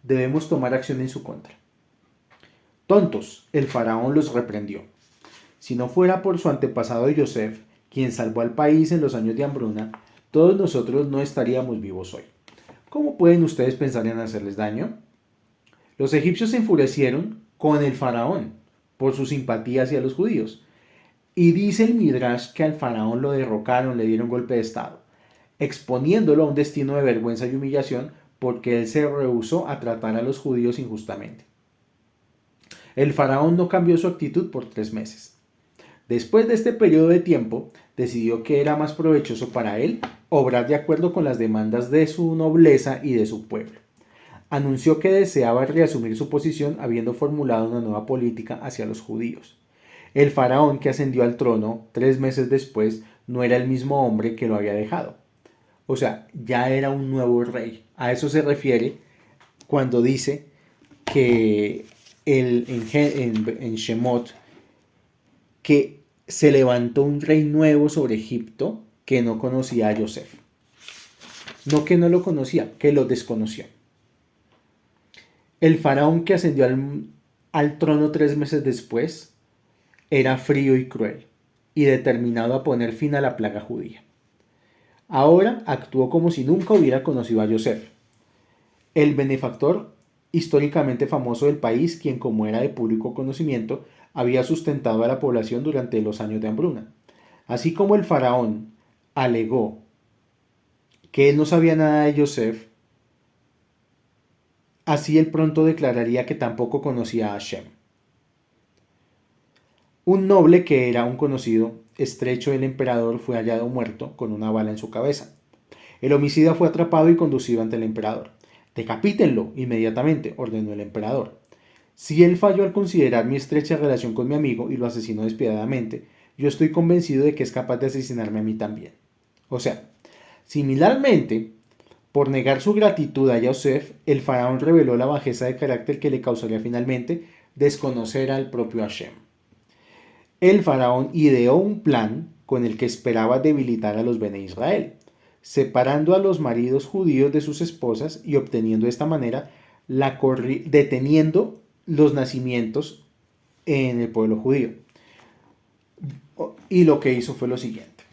Debemos tomar acción en su contra. Tontos, el faraón los reprendió. Si no fuera por su antepasado Yosef, quien salvó al país en los años de hambruna, todos nosotros no estaríamos vivos hoy. ¿Cómo pueden ustedes pensar en hacerles daño? Los egipcios se enfurecieron con el faraón por su simpatía hacia los judíos. Y dice el Midrash que al faraón lo derrocaron, le dieron golpe de estado, exponiéndolo a un destino de vergüenza y humillación porque él se rehusó a tratar a los judíos injustamente. El faraón no cambió su actitud por 3 meses. Después de este periodo de tiempo, decidió que era más provechoso para él obrar de acuerdo con las demandas de su nobleza y de su pueblo. Anunció que deseaba reasumir su posición habiendo formulado una nueva política hacia los judíos. El faraón que ascendió al trono 3 meses después no era el mismo hombre que lo había dejado. O sea, ya era un nuevo rey. A eso se refiere cuando dice que en Shemot que se levantó un rey nuevo sobre Egipto que no conocía a Yosef. No que no lo conocía, que lo desconocía. El faraón que ascendió al trono 3 meses después era frío y cruel y determinado a poner fin a la plaga judía. Ahora actuó como si nunca hubiera conocido a Yosef, el benefactor históricamente famoso del país, quien, como era de público conocimiento, había sustentado a la población durante los años de hambruna. Así como el faraón alegó que él no sabía nada de Yosef, así él pronto declararía que tampoco conocía a Hashem. Un noble que era un conocido estrecho del emperador fue hallado muerto con una bala en su cabeza. El homicida fue atrapado y conducido ante el emperador. «Decapítenlo inmediatamente», ordenó el emperador. Si él falló al considerar mi estrecha relación con mi amigo y lo asesinó despiadadamente, yo estoy convencido de que es capaz de asesinarme a mí también. O sea, similarmente, por negar su gratitud a Yosef, el faraón reveló la bajeza de carácter que le causaría finalmente desconocer al propio Hashem. El faraón ideó un plan con el que esperaba debilitar a los Bene Israel, separando a los maridos judíos de sus esposas y obteniendo de esta manera deteniendo los nacimientos en el pueblo judío. Y lo que hizo fue lo siguiente: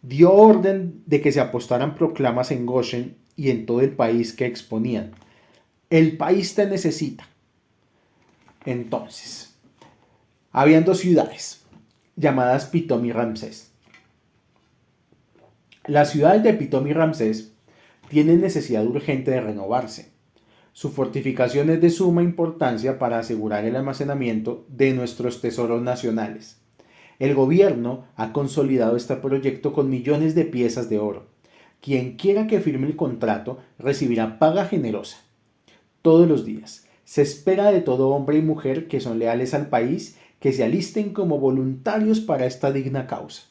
dio orden de que se apostaran proclamas en Goshen y en todo el país que exponían: el país te necesita. Entonces, habían dos ciudades llamadas Pitom y Ramsés. Las ciudades de Pitom y Ramsés tienen necesidad urgente de renovarse. Su fortificación es de suma importancia para asegurar el almacenamiento de nuestros tesoros nacionales. El gobierno ha consolidado este proyecto con millones de piezas de oro. Quien quiera que firme el contrato recibirá paga generosa. Todos los días. Se espera de todo hombre y mujer que son leales al país que se alisten como voluntarios para esta digna causa.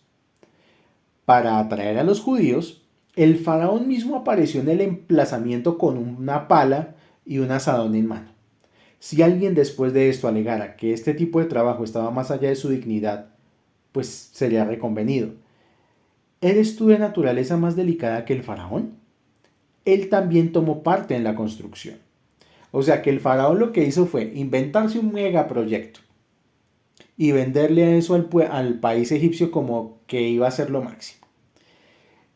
Para atraer a los judíos, el faraón mismo apareció en el emplazamiento con una pala y un asadón en mano. Si alguien después de esto alegara que este tipo de trabajo estaba más allá de su dignidad, pues sería reconvenido. ¿Eres tú de naturaleza más delicada que el faraón? Él también tomó parte en la construcción. O sea que el faraón lo que hizo fue inventarse un megaproyecto y venderle eso al país egipcio como que iba a ser lo máximo.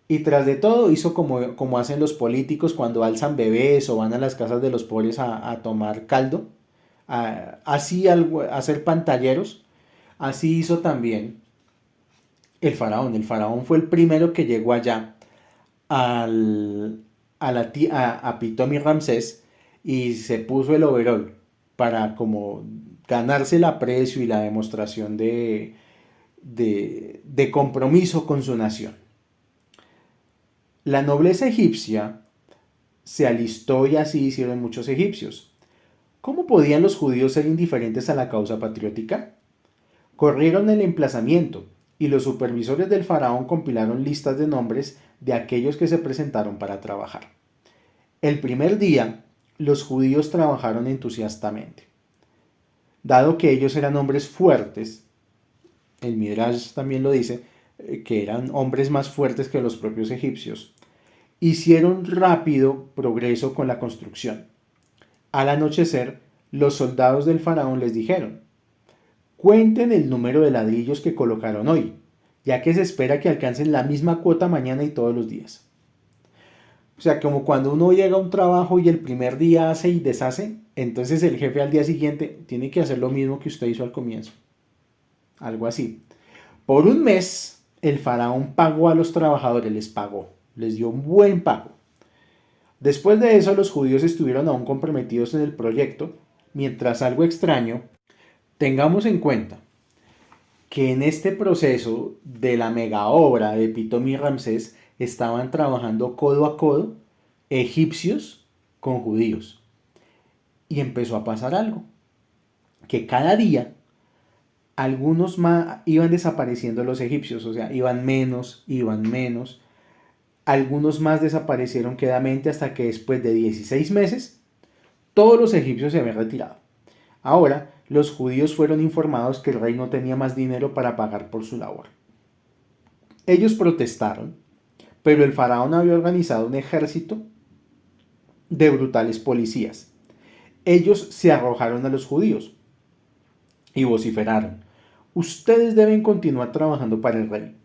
Y tras de todo hizo como hacen los políticos cuando alzan bebés o van a las casas de los pobres a tomar caldo, así a hacer pantalleros. Así hizo también el faraón. El faraón fue el primero que llegó allá a Pitom y Ramsés y se puso el overol para como ganarse el aprecio y la demostración de compromiso con su nación. La nobleza egipcia se alistó y así hicieron muchos egipcios. ¿Cómo podían los judíos ser indiferentes a la causa patriótica? Corrieron el emplazamiento y los supervisores del faraón compilaron listas de nombres de aquellos que se presentaron para trabajar. El primer día, los judíos trabajaron entusiastamente. Dado que ellos eran hombres fuertes, el Midrash también lo dice, que eran hombres más fuertes que los propios egipcios, hicieron rápido progreso con la construcción. Al anochecer, los soldados del faraón les dijeron: cuenten el número de ladrillos que colocaron hoy, ya que se espera que alcancen la misma cuota mañana y todos los días. O sea, como cuando uno llega a un trabajo y el primer día hace y deshace, entonces el jefe al día siguiente tiene que hacer lo mismo que usted hizo al comienzo. Algo así. Por un mes, el faraón pagó a los trabajadores, les dio un buen pago. Después de eso, los judíos estuvieron aún comprometidos en el proyecto, mientras algo extraño. Tengamos en cuenta que en este proceso de la mega obra de Pitom y Ramsés estaban trabajando codo a codo egipcios con judíos. Y empezó a pasar algo, que cada día algunos más iban desapareciendo los egipcios, o sea, iban menos. Algunos más desaparecieron quedamente hasta que después de 16 meses todos los egipcios se habían retirado. Ahora, los judíos fueron informados que el rey no tenía más dinero para pagar por su labor. Ellos protestaron, pero el faraón había organizado un ejército de brutales policías. Ellos se arrojaron a los judíos y vociferaron: ustedes deben continuar trabajando para el rey.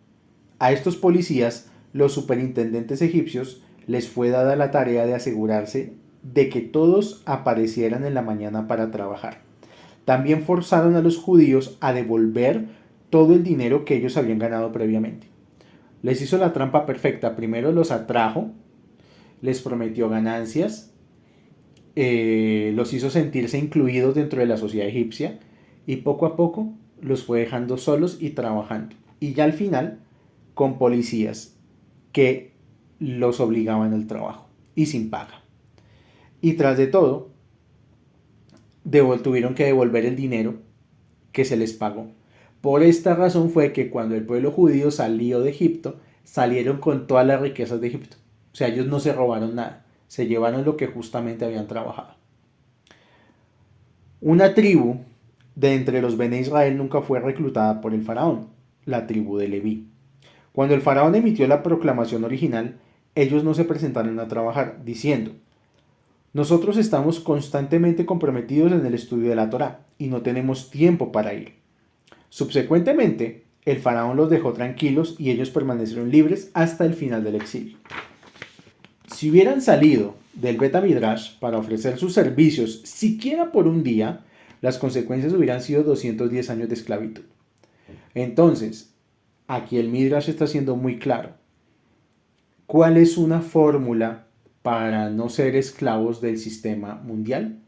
A estos policías, los superintendentes egipcios, les fue dada la tarea de asegurarse de que todos aparecieran en la mañana para trabajar. También forzaron a los judíos a devolver todo el dinero que ellos habían ganado previamente. Les hizo la trampa perfecta. Primero los atrajo, les prometió ganancias, los hizo sentirse incluidos dentro de la sociedad egipcia y poco a poco los fue dejando solos y trabajando. Y ya al final, con policías que los obligaban al trabajo y sin paga. Y tras de todo, tuvieron que devolver el dinero que se les pagó. Por esta razón fue que cuando el pueblo judío salió de Egipto, salieron con todas las riquezas de Egipto. O sea, ellos no se robaron nada, se llevaron lo que justamente habían trabajado. Una tribu de entre los Bene Israel nunca fue reclutada por el faraón, la tribu de Leví. Cuando el faraón emitió la proclamación original, ellos no se presentaron a trabajar, diciendo: nosotros estamos constantemente comprometidos en el estudio de la Torá y no tenemos tiempo para ir. Subsecuentemente, el faraón los dejó tranquilos y ellos permanecieron libres hasta el final del exilio. Si hubieran salido del Bet Midrash para ofrecer sus servicios siquiera por un día, Las consecuencias hubieran sido 210 años de esclavitud. Entonces, aquí el Midrash está siendo muy claro. ¿Cuál es una fórmula para no ser esclavos del sistema mundial?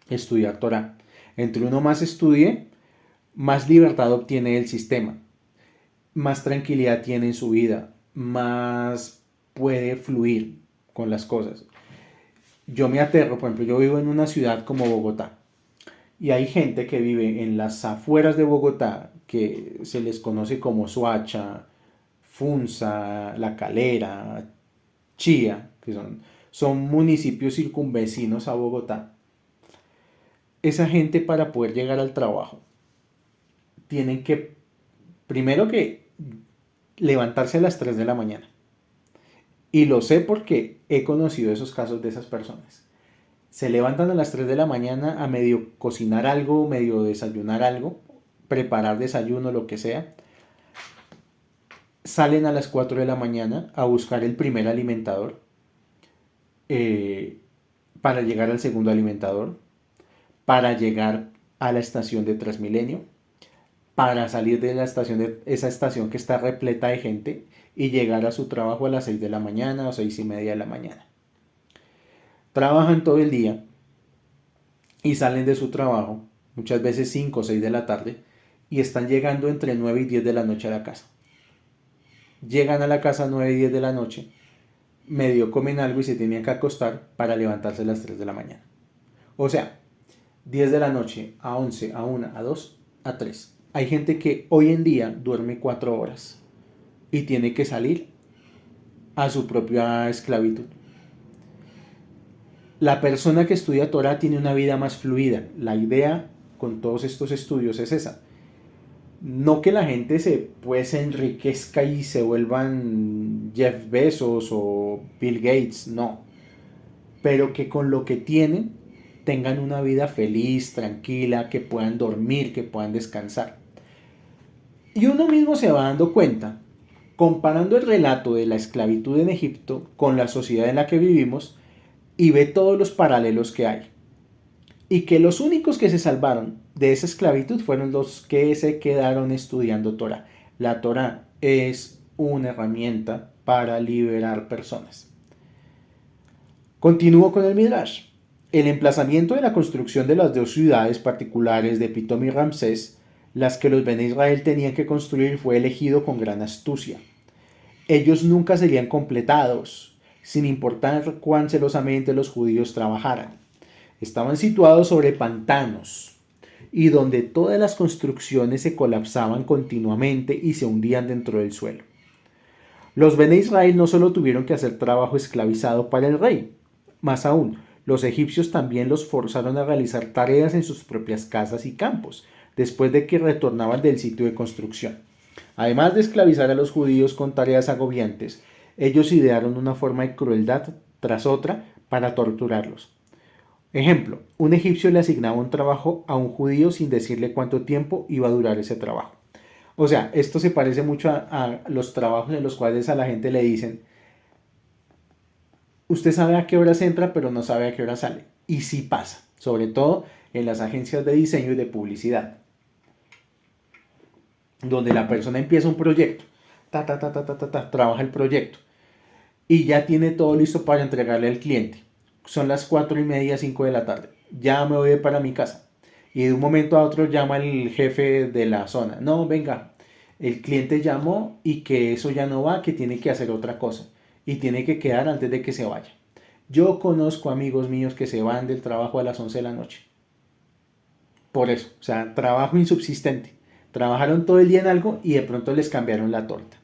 Estudiar Torah. Entre uno más estudie, más libertad obtiene el sistema, más tranquilidad tiene en su vida, más puede fluir con las cosas. Yo me aterro, por ejemplo, yo vivo en una ciudad como Bogotá y hay gente que vive en las afueras de Bogotá que se les conoce como Soacha, Funza, La Calera, Chía, que son municipios circunvecinos a Bogotá. Esa gente para poder llegar al trabajo tienen que, primero que levantarse a las 3 de la mañana. Y lo sé porque he conocido esos casos de esas personas. Se levantan a las 3 de la mañana a medio cocinar algo, medio desayunar algo, preparar desayuno, lo que sea. Salen a las 4 de la mañana a buscar el primer alimentador para llegar al segundo alimentador, para llegar a la estación de Transmilenio, para salir de la estación de esa estación que está repleta de gente y llegar a su trabajo a las 6 de la mañana o 6:30 de la mañana. Trabajan todo el día y salen de su trabajo, muchas veces 5 o 6 de la tarde, y están llegando entre 9 y 10 de la noche a la casa. Llegan a la casa a 9 y 10 de la noche, medio comen algo y se tenían que acostar para levantarse a las 3 de la mañana. O sea, 10 de la noche a 11, a 1, a 2, a 3. Hay gente que hoy en día duerme 4 horas y tiene que salir a su propia esclavitud. La persona que estudia Torah tiene una vida más fluida. La idea con todos estos estudios es esa. No que la gente se enriquezca y se vuelvan Jeff Bezos o Bill Gates, no. Pero que con lo que tienen tengan una vida feliz, tranquila, que puedan dormir, que puedan descansar. Y uno mismo se va dando cuenta, comparando el relato de la esclavitud en Egipto con la sociedad en la que vivimos, y ve todos los paralelos que hay. Y que los únicos que se salvaron de esa esclavitud fueron los que se quedaron estudiando Torah. La Torah es una herramienta para liberar personas. Continúo con el Midrash. El emplazamiento de la construcción de las dos ciudades particulares de Pitom y Ramsés, las que los Bene Israel tenían que construir, fue elegido con gran astucia. Ellos nunca serían completados, sin importar cuán celosamente los judíos trabajaran. Estaban situados sobre pantanos y donde todas las construcciones se colapsaban continuamente y se hundían dentro del suelo. Los Bene Israel no solo tuvieron que hacer trabajo esclavizado para el rey, más aún, los egipcios también los forzaron a realizar tareas en sus propias casas y campos, después de que retornaban del sitio de construcción. Además de esclavizar a los judíos con tareas agobiantes, ellos idearon una forma de crueldad tras otra para torturarlos. Ejemplo, un egipcio le asignaba un trabajo a un judío sin decirle cuánto tiempo iba a durar ese trabajo. O sea, esto se parece mucho a los trabajos en los cuales a la gente le dicen, usted sabe a qué horas entra, pero no sabe a qué hora sale. Y sí pasa, sobre todo en las agencias de diseño y de publicidad, donde la persona empieza un proyecto, trabaja el proyecto y ya tiene todo listo para entregarle al cliente. Son las 4:30, 5 de la tarde. Ya me voy para mi casa. Y de un momento a otro llama el jefe de la zona. No, venga, el cliente llamó y que eso ya no va, que tiene que hacer otra cosa. Y tiene que quedar antes de que se vaya. Yo conozco amigos míos que se van del trabajo a las 11 de la noche. Por eso, o sea, trabajo insubsistente. Trabajaron todo el día en algo y de pronto les cambiaron la torta.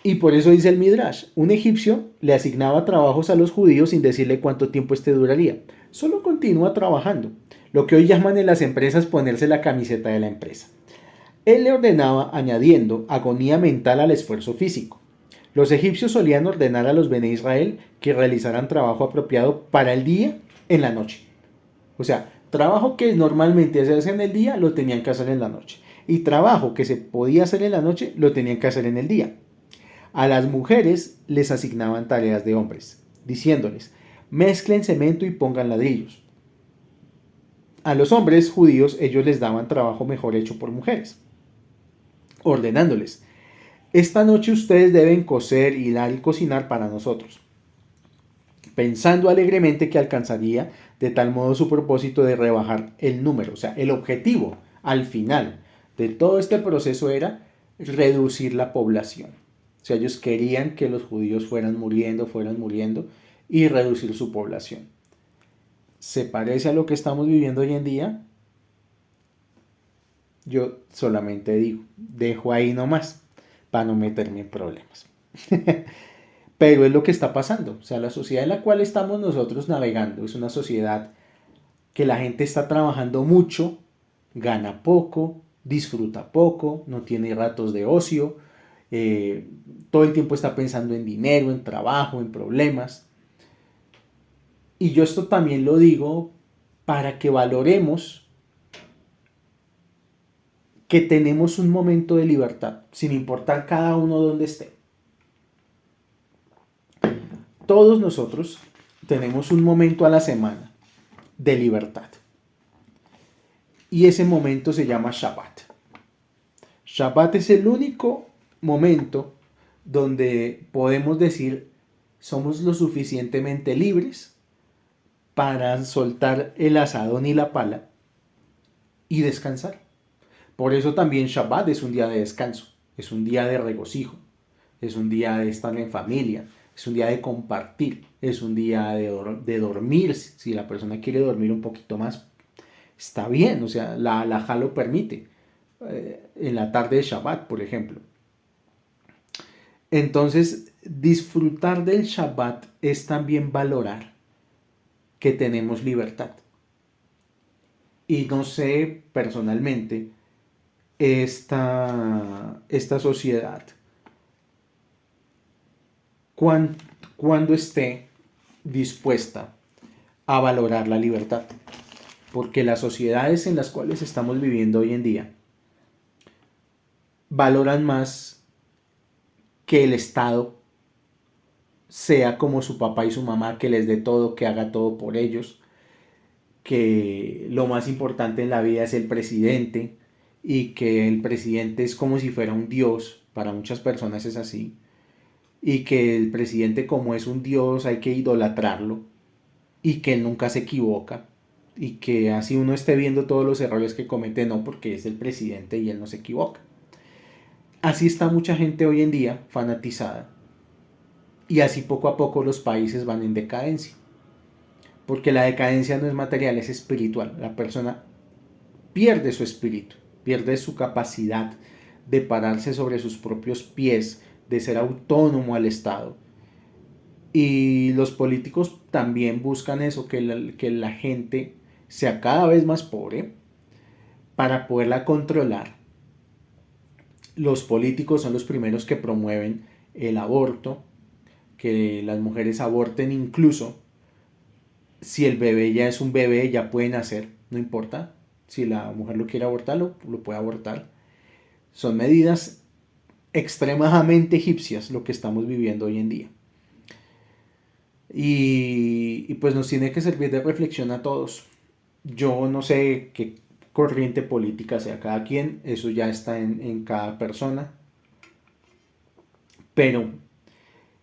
Y por eso dice el Midrash, un egipcio le asignaba trabajos a los judíos sin decirle cuánto tiempo este duraría. Solo continúa trabajando, lo que hoy llaman en las empresas ponerse la camiseta de la empresa. Él le ordenaba añadiendo agonía mental al esfuerzo físico. Los egipcios solían ordenar a los Bene Israel que realizaran trabajo apropiado para el día en la noche. O sea, trabajo que normalmente se hace en el día lo tenían que hacer en la noche. Y trabajo que se podía hacer en la noche lo tenían que hacer en el día. A las mujeres les asignaban tareas de hombres, diciéndoles, mezclen cemento y pongan ladrillos. A los hombres judíos ellos les daban trabajo mejor hecho por mujeres, ordenándoles: esta noche ustedes deben coser, hilar y cocinar para nosotros, pensando alegremente que alcanzaría de tal modo su propósito de rebajar el número. O sea, el objetivo al final de todo este proceso era reducir la población. O sea, ellos querían que los judíos fueran muriendo y reducir su población. ¿Se parece a lo que estamos viviendo hoy en día? Yo solamente digo, dejo ahí nomás para no meterme en problemas. Pero es lo que está pasando. O sea, la sociedad en la cual estamos nosotros navegando es una sociedad que la gente está trabajando mucho, gana poco, disfruta poco, no tiene ratos de ocio, todo el tiempo está pensando en dinero, en trabajo, en problemas. Y yo esto también lo digo para que valoremos que tenemos un momento de libertad, sin importar cada uno donde esté. Todos nosotros tenemos un momento a la semana de libertad. Y ese momento se llama Shabbat. Shabbat es el único momento donde podemos decir somos lo suficientemente libres para soltar el asadón y la pala y descansar. Por eso también Shabbat es un día de descanso, es un día de regocijo, es un día de estar en familia, es un día de compartir, es un día de dormir. Si la persona quiere dormir un poquito más, está bien, o sea, la halajá lo permite. En la tarde de Shabbat, por ejemplo. Entonces, disfrutar del Shabbat es también valorar que tenemos libertad. Y no sé, personalmente, esta sociedad, cuando esté dispuesta a valorar la libertad. Porque las sociedades en las cuales estamos viviendo hoy en día valoran más que el Estado sea como su papá y su mamá, que les dé todo, que haga todo por ellos, que lo más importante en la vida es el presidente y que el presidente es como si fuera un dios, para muchas personas es así, y que el presidente como es un dios hay que idolatrarlo y que él nunca se equivoca y que así uno esté viendo todos los errores que comete, no, porque es el presidente y él no se equivoca. Así está mucha gente hoy en día fanatizada y así poco a poco los países van en decadencia. Porque la decadencia no es material, es espiritual. La persona pierde su espíritu, pierde su capacidad de pararse sobre sus propios pies, de ser autónomo al Estado. Y los políticos también buscan eso, que la gente sea cada vez más pobre para poderla controlar. Los políticos son los primeros que promueven el aborto, que las mujeres aborten incluso si el bebé ya es un bebé, ya puede nacer, no importa. Si la mujer lo quiere abortar, lo puede abortar. Son medidas extremadamente egipcias lo que estamos viviendo hoy en día. Y pues nos tiene que servir de reflexión a todos. Yo no sé qué corriente política sea cada quien, eso ya está en cada persona. Pero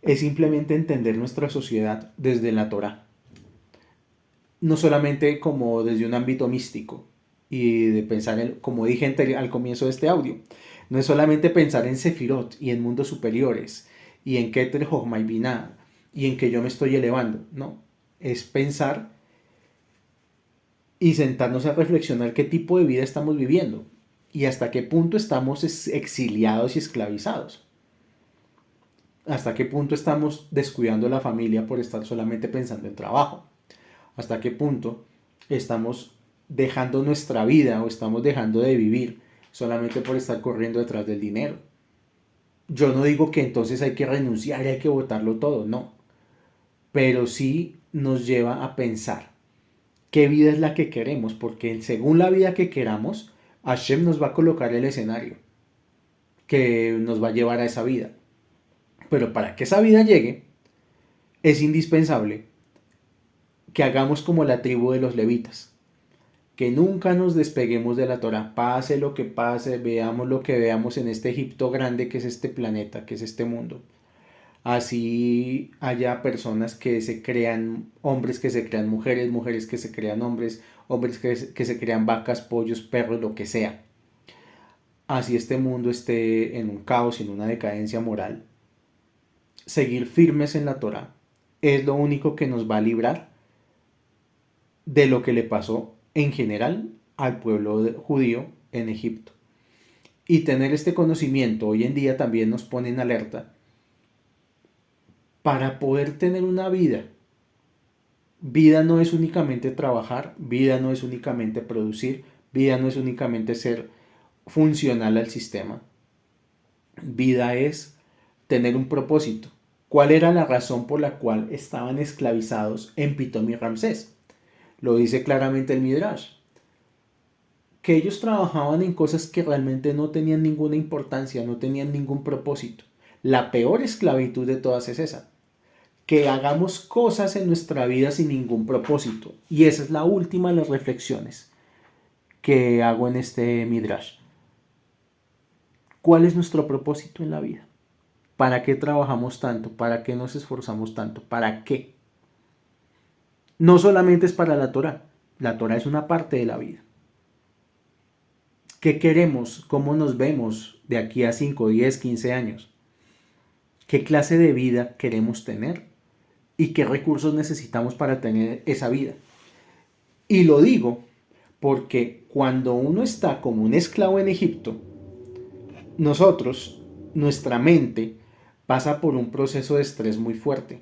es simplemente entender nuestra sociedad desde la Torá. No solamente como desde un ámbito místico y de pensar, como dije al comienzo de este audio, no es solamente pensar en Sefirot y en mundos superiores y en Keter Jochma y Binah y en que yo me estoy elevando, no, es pensar y sentarnos a reflexionar qué tipo de vida estamos viviendo y hasta qué punto estamos exiliados y esclavizados. Hasta qué punto estamos descuidando la familia por estar solamente pensando en trabajo. Hasta qué punto estamos dejando nuestra vida o estamos dejando de vivir solamente por estar corriendo detrás del dinero. Yo no digo que entonces hay que renunciar y hay que botarlo todo, no. Pero sí nos lleva a pensar qué vida es la que queremos, porque según la vida que queramos, Hashem nos va a colocar el escenario que nos va a llevar a esa vida. Pero para que esa vida llegue, es indispensable que hagamos como la tribu de los levitas, que nunca nos despeguemos de la Torá, pase lo que pase, veamos lo que veamos en este Egipto grande que es este planeta, que es este mundo. Así haya personas que se crean, hombres que se crean mujeres, mujeres que se crean hombres, hombres que se crean vacas, pollos, perros, lo que sea. Así este mundo esté en un caos, en una decadencia moral. Seguir firmes en la Torá es lo único que nos va a librar de lo que le pasó en general al pueblo judío en Egipto. Y tener este conocimiento hoy en día también nos pone en alerta para poder tener una vida. Vida no es únicamente trabajar, vida no es únicamente producir, vida no es únicamente ser funcional al sistema. Vida es tener un propósito. ¿Cuál era la razón por la cual estaban esclavizados en Pitom y Ramsés? Lo dice claramente el Midrash. Que ellos trabajaban en cosas que realmente no tenían ninguna importancia, no tenían ningún propósito. La peor esclavitud de todas es esa. Que hagamos cosas en nuestra vida sin ningún propósito. Y esa es la última de las reflexiones que hago en este Midrash. ¿Cuál es nuestro propósito en la vida? ¿Para qué trabajamos tanto? ¿Para qué nos esforzamos tanto? ¿Para qué? No solamente es para la Torah. La Torah es una parte de la vida. ¿Qué queremos? ¿Cómo nos vemos de aquí a 5, 10, 15 años? ¿Qué clase de vida queremos tener? ¿Y qué recursos necesitamos para tener esa vida? Y lo digo porque cuando uno está como un esclavo en Egipto, nosotros, nuestra mente, pasa por un proceso de estrés muy fuerte.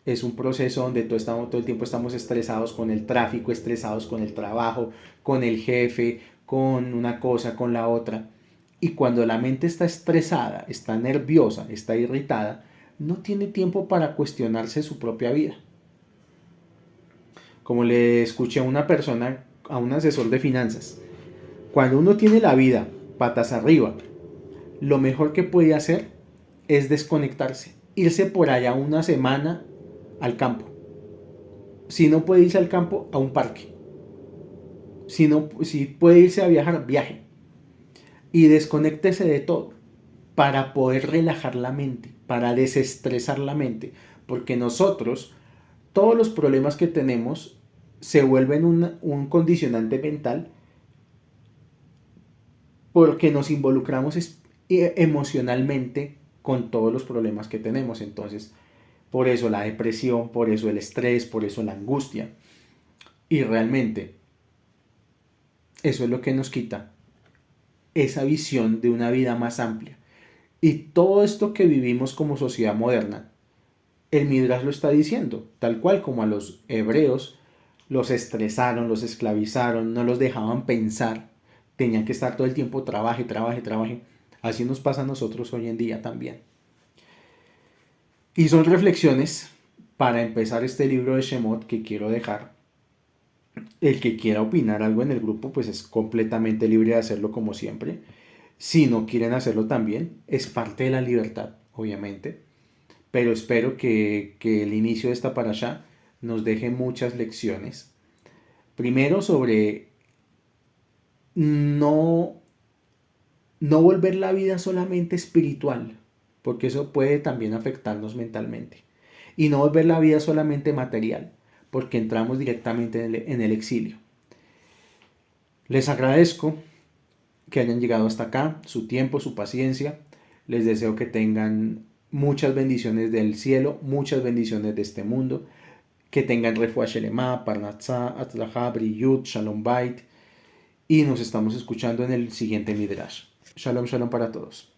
Es un proceso donde todo el tiempo estamos estresados con el tráfico, estresados con el trabajo, con el jefe, con una cosa, con la otra. Y cuando la mente está estresada, está nerviosa, está irritada, no tiene tiempo para cuestionarse su propia vida. Como le escuché a una persona, a un asesor de finanzas, cuando uno tiene la vida patas arriba, lo mejor que puede hacer es desconectarse, irse por allá una semana al campo. Si no puede irse al campo, a un parque. Si puede irse a viajar, viaje. Y desconéctese de todo para poder relajar la mente, para desestresar la mente. Porque nosotros, todos los problemas que tenemos se vuelven un condicionante mental porque nos involucramos emocionalmente con todos los problemas que tenemos. Entonces, por eso la depresión, por eso el estrés, por eso la angustia. Y realmente, eso es lo que nos quita esa visión de una vida más amplia. Y todo esto que vivimos como sociedad moderna, el Midrash lo está diciendo, tal cual como a los hebreos los estresaron, los esclavizaron, no los dejaban pensar, tenían que estar todo el tiempo trabaje, trabaje, trabaje. Así nos pasa a nosotros hoy en día también. Y son reflexiones para empezar este libro de Shemot que quiero dejar. El que quiera opinar algo en el grupo, pues es completamente libre de hacerlo como siempre. Si no quieren hacerlo también, es parte de la libertad, obviamente. Pero espero que el inicio de esta parasha nos deje muchas lecciones. Primero sobre no, no volver la vida solamente espiritual, porque eso puede también afectarnos mentalmente. Y no volver la vida solamente material, porque entramos directamente en el exilio. Les agradezco que hayan llegado hasta acá, su tiempo, su paciencia. Les deseo que tengan muchas bendiciones del cielo, muchas bendiciones de este mundo, que tengan refuah shelema, parnatzah, atzlachah, briyut, shalom bait, y nos estamos escuchando en el siguiente Midrash. Shalom, shalom para todos.